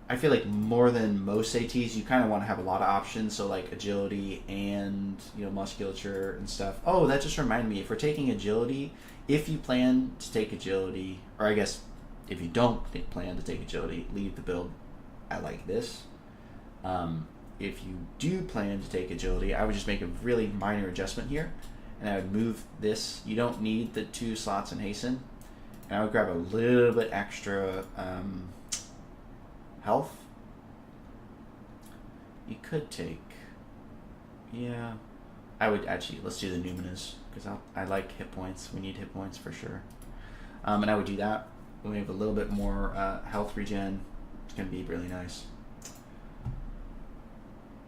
I feel like more than most ATs, you kind of want to have a lot of options. So like agility and, you know, musculature and stuff. Oh, that just reminded me. If we're taking agility, if you plan to take agility, or I guess if you don't plan to take agility, leave the build at like this. If you do plan to take agility, I would just make a really minor adjustment here, and I would move this. You don't need the 2 slots in hasten, and I would grab a little bit extra health. You could take, yeah, I would actually, let's do the Numinous, because I like hit points. We need hit points for sure. And I would do that. We have a little bit more health regen. It's going to be really nice.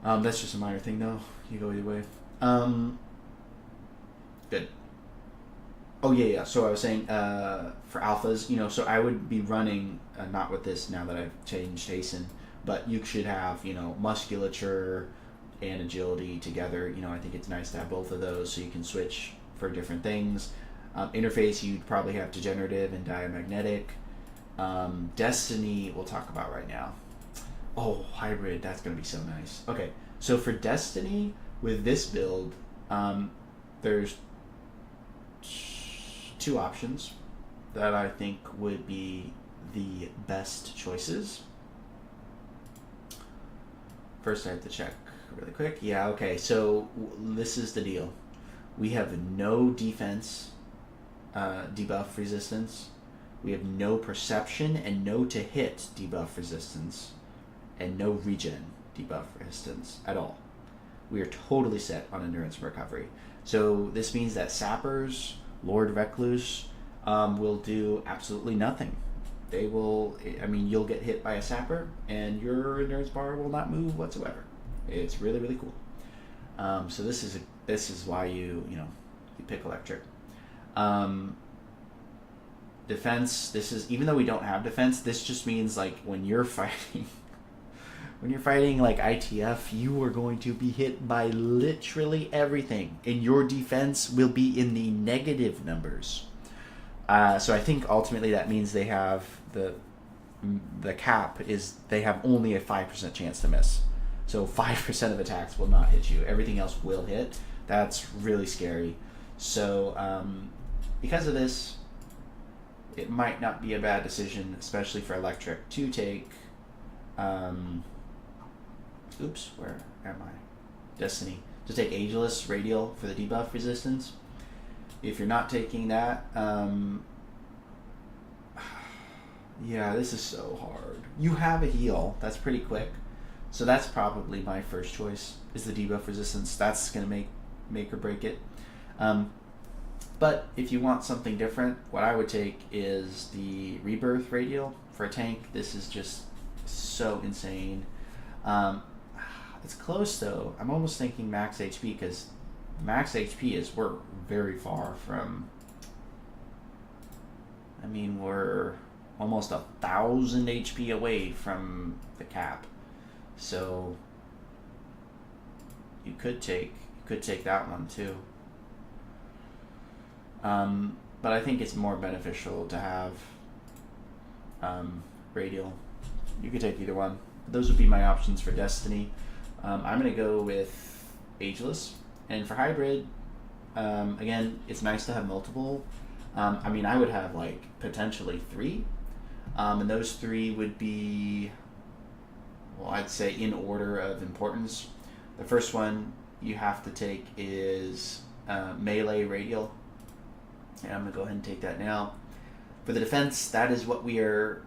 That's just a minor thing though. You go either way. Good. Oh yeah. So I was saying, for alphas, you know, so I would be running, not with this now that I've changed hasten, but you should have, you know, musculature and agility together. You know, I think it's nice to have both of those so you can switch for different things. Interface, you'd probably have degenerative and diamagnetic. Destiny, we'll talk about right now. Oh, hybrid, that's going to be so nice. Okay, so for Destiny, with this build, there's 2 options that I think would be the best choices. First, I have to check really quick. Yeah, okay, so this is the deal. We have no defense debuff resistance. We have no perception and no to hit debuff resistance. And no regen debuff resistance at all. we are totally set on endurance and recovery. So this means that sappers, Lord Recluse, will do absolutely nothing. They will, I mean, you'll get hit by a sapper and your endurance bar will not move whatsoever. It's really, really cool. So this is why you pick electric. Defense, this is, even though we don't have defense, this just means like when you're fighting like ITF, you are going to be hit by literally everything, and your defense will be in the negative numbers. So I think ultimately that means they have the cap is they have only a 5% chance to miss. So 5% of attacks will not hit you. Everything else will hit. That's really scary. So because of this, it might not be a bad decision, especially for electric, to take oops, where am I? Destiny. To take Ageless Radial for the debuff resistance. If you're not taking that, yeah, this is so hard. You have a heal. That's pretty quick. So that's probably my first choice, is the debuff resistance. That's going to make or break it. But if you want something different, what I would take is the Rebirth Radial for a tank. This is just so insane. It's close though. I'm almost thinking max HP, because max HP is, we're very far from, I mean, we're almost 1,000 HP away from the cap. So you could take that one too. But I think it's more beneficial to have Radial. You could take either one. Those would be my options for Destiny. I'm going to go with Ageless. And for Hybrid, again, it's nice to have multiple. I mean, I would have like potentially 3. And those 3 would be, well, I'd say in order of importance. The first one you have to take is Melee Radial. And I'm going to go ahead and take that now. For the defense, that is what we are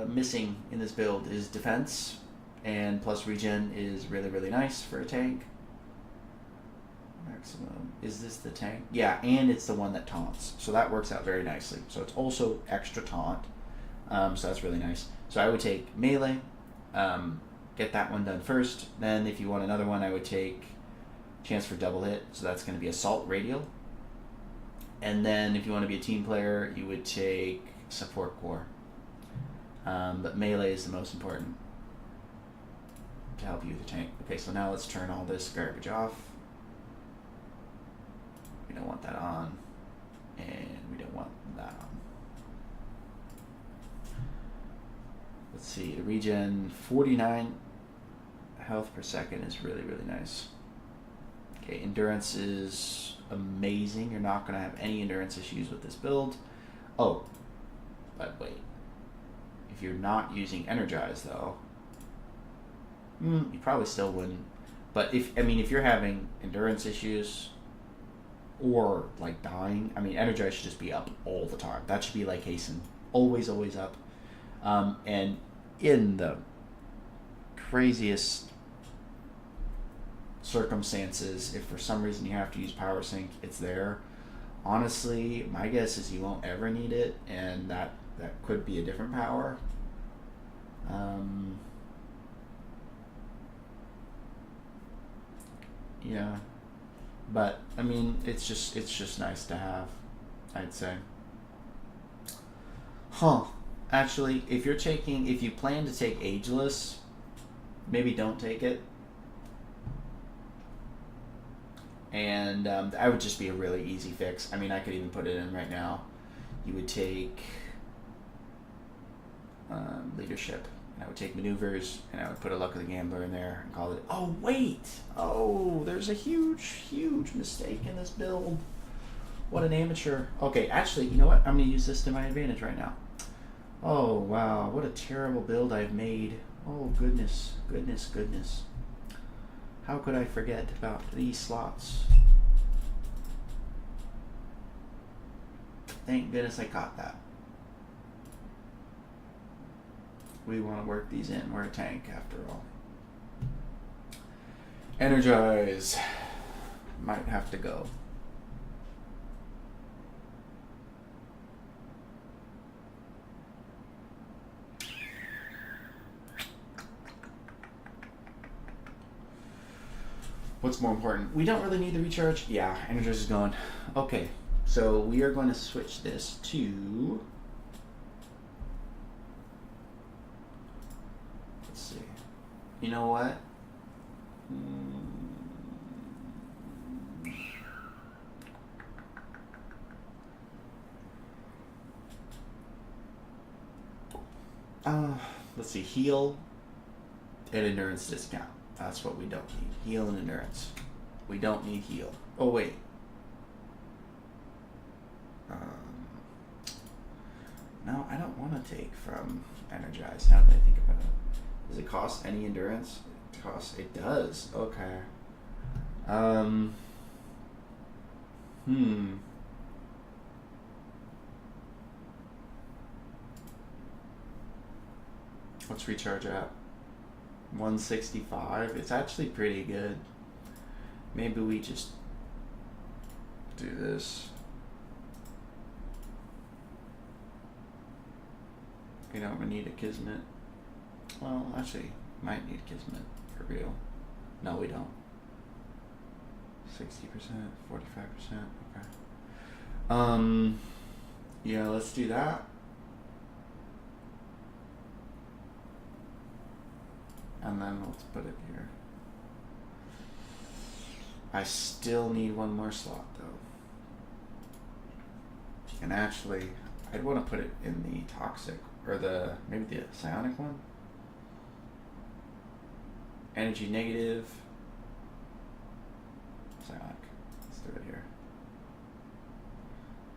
missing in this build, is defense. And plus regen is really, really nice for a tank. Maximum. Is this the tank? Yeah, and it's the one that taunts. So that works out very nicely. So it's also extra taunt. So that's really nice. So I would take Melee. Get that one done first. Then if you want another one, I would take chance for double hit. So that's going to be Assault Radial. And then if you want to be a team player, you would take Support Core. But Melee is the most important to help you with the tank. Okay, so now let's turn all this garbage off. We don't want that on. And we don't want that on. Let's see, the regen 49 health per second is really, really nice. Okay, endurance is amazing. You're not going to have any endurance issues with this build. Oh, but wait. If you're not using Energize, though, you probably still wouldn't. But if you're having endurance issues or like dying, I mean, Energize should just be up all the time. That should be like Hasten, always, always up. And in the craziest circumstances, if for some reason you have to use Power Sync, it's there. Honestly, my guess is you won't ever need it, and that could be a different power. Yeah, but I mean, it's just nice to have, I'd say. Actually, if you plan to take Ageless, maybe don't take it. And that would just be a really easy fix. I mean, I could even put it in right now. You would take Leadership, and I would take Maneuvers, and I would put a Luck of the Gambler in there and call it. Oh, wait! Oh, there's a huge, huge mistake in this build. What an amateur. Okay, actually, you know what? I'm going to use this to my advantage right now. Oh, wow. What a terrible build I've made. Oh, goodness, goodness, goodness. How could I forget about these slots? Thank goodness I caught that. We want to work these in. We're a tank, after all. Energize. Might have to go. What's more important? We don't really need the recharge. Yeah, Energize is gone. Okay, so we are going to switch this to... Let's see. You know what? Let's see. Heal and endurance discount. That's what we don't need. Heal and endurance. We don't need heal. Oh, wait. No, I don't want to take from Energize now that I think about it. Does it cost any endurance? It does. Okay. What's recharge at? 165. It's actually pretty good. Maybe we just do this. We don't need a Kismet. Well, actually, might need Kismet for real. No, we don't. 60%, 45%. Okay. Yeah, let's do that. And then let's put it here. I still need one more slot though. And actually, I'd want to put it in the toxic, or maybe the psionic one. Energy negative. Psionic. Let's do it here.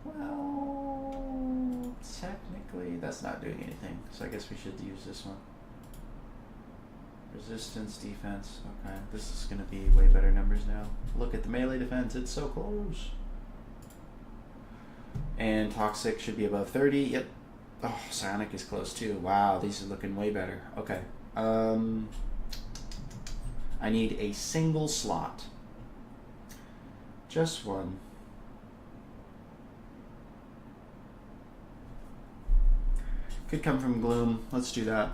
Well, technically that's not doing anything, so I guess we should use this one. Resistance, defense. Okay, this is going to be way better numbers now. Look at the melee defense, it's so close. And toxic should be above 30. Yep. Oh, psionic is close too. Wow, these are looking way better. Okay. I need a single slot. Just one. Could come from Gloom. Let's do that.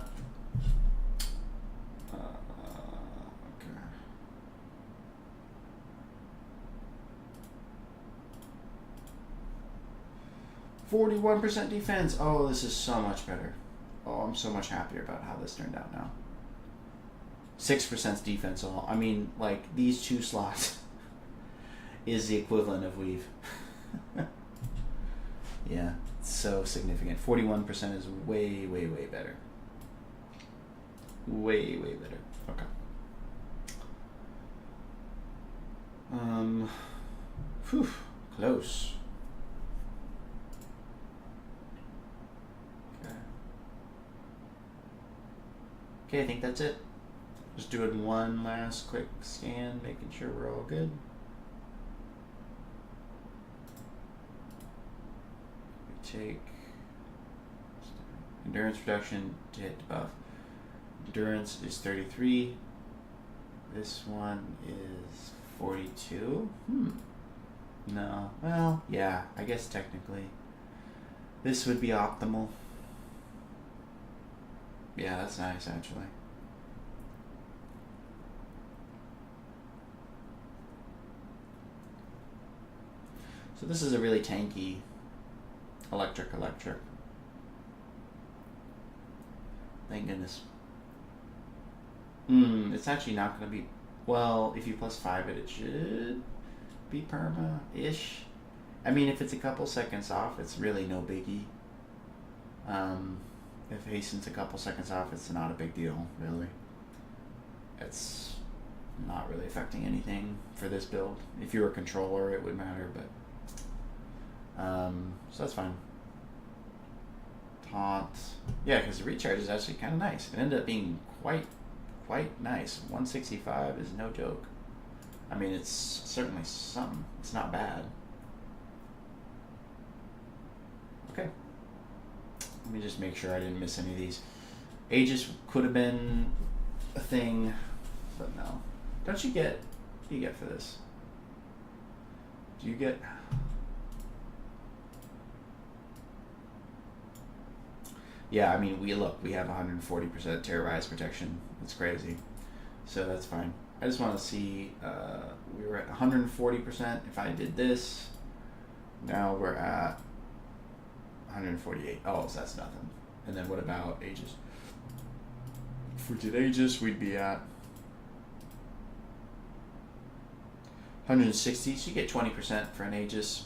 41% defense. Oh, this is so much better. Oh, I'm so much happier about how this turned out now. 6% defense. Oh, I mean, like, these two slots is the equivalent of weave. Yeah, it's so significant. 41% is way, way, way better. Way, way better. Okay. Whew, close. Okay, I think that's it. Just doing one last quick scan, making sure we're all good. We take endurance reduction to hit the buff. Endurance is 33. This one is 42. No. Well, yeah, I guess technically. This would be optimal. Yeah, that's nice, actually. So this is a really tanky electric. Thank goodness. It's actually not going to be... Well, if you +5 it should be perma-ish. I mean, if it's a couple seconds off, it's really no biggie. If hasten's a couple seconds off, it's not a big deal, really. It's not really affecting anything for this build. If you were a controller, it would matter, but... so that's fine. Taunt. Yeah, because the recharge is actually kind of nice. It ended up being quite nice. 165 is no joke. I mean, it's certainly something. It's not bad. Okay. Let me just make sure I didn't miss any of these. Aegis could have been a thing, but no. Don't you get? What do you get for this? Do you get? Yeah, I mean, we have 140% terrorized protection. That's crazy. So that's fine. I just want to see. We were at 140%. If I did this, now we're at 148. Oh, so that's nothing. And then what about Aegis? If we did Aegis, we'd be at 160. So you get 20% for an Aegis.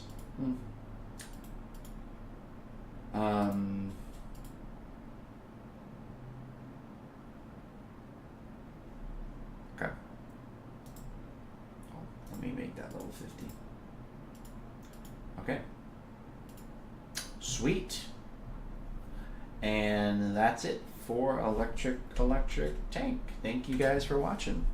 Okay. Let me make that level 50. Okay. Sweet. And that's it for electric tank. Thank you guys for watching.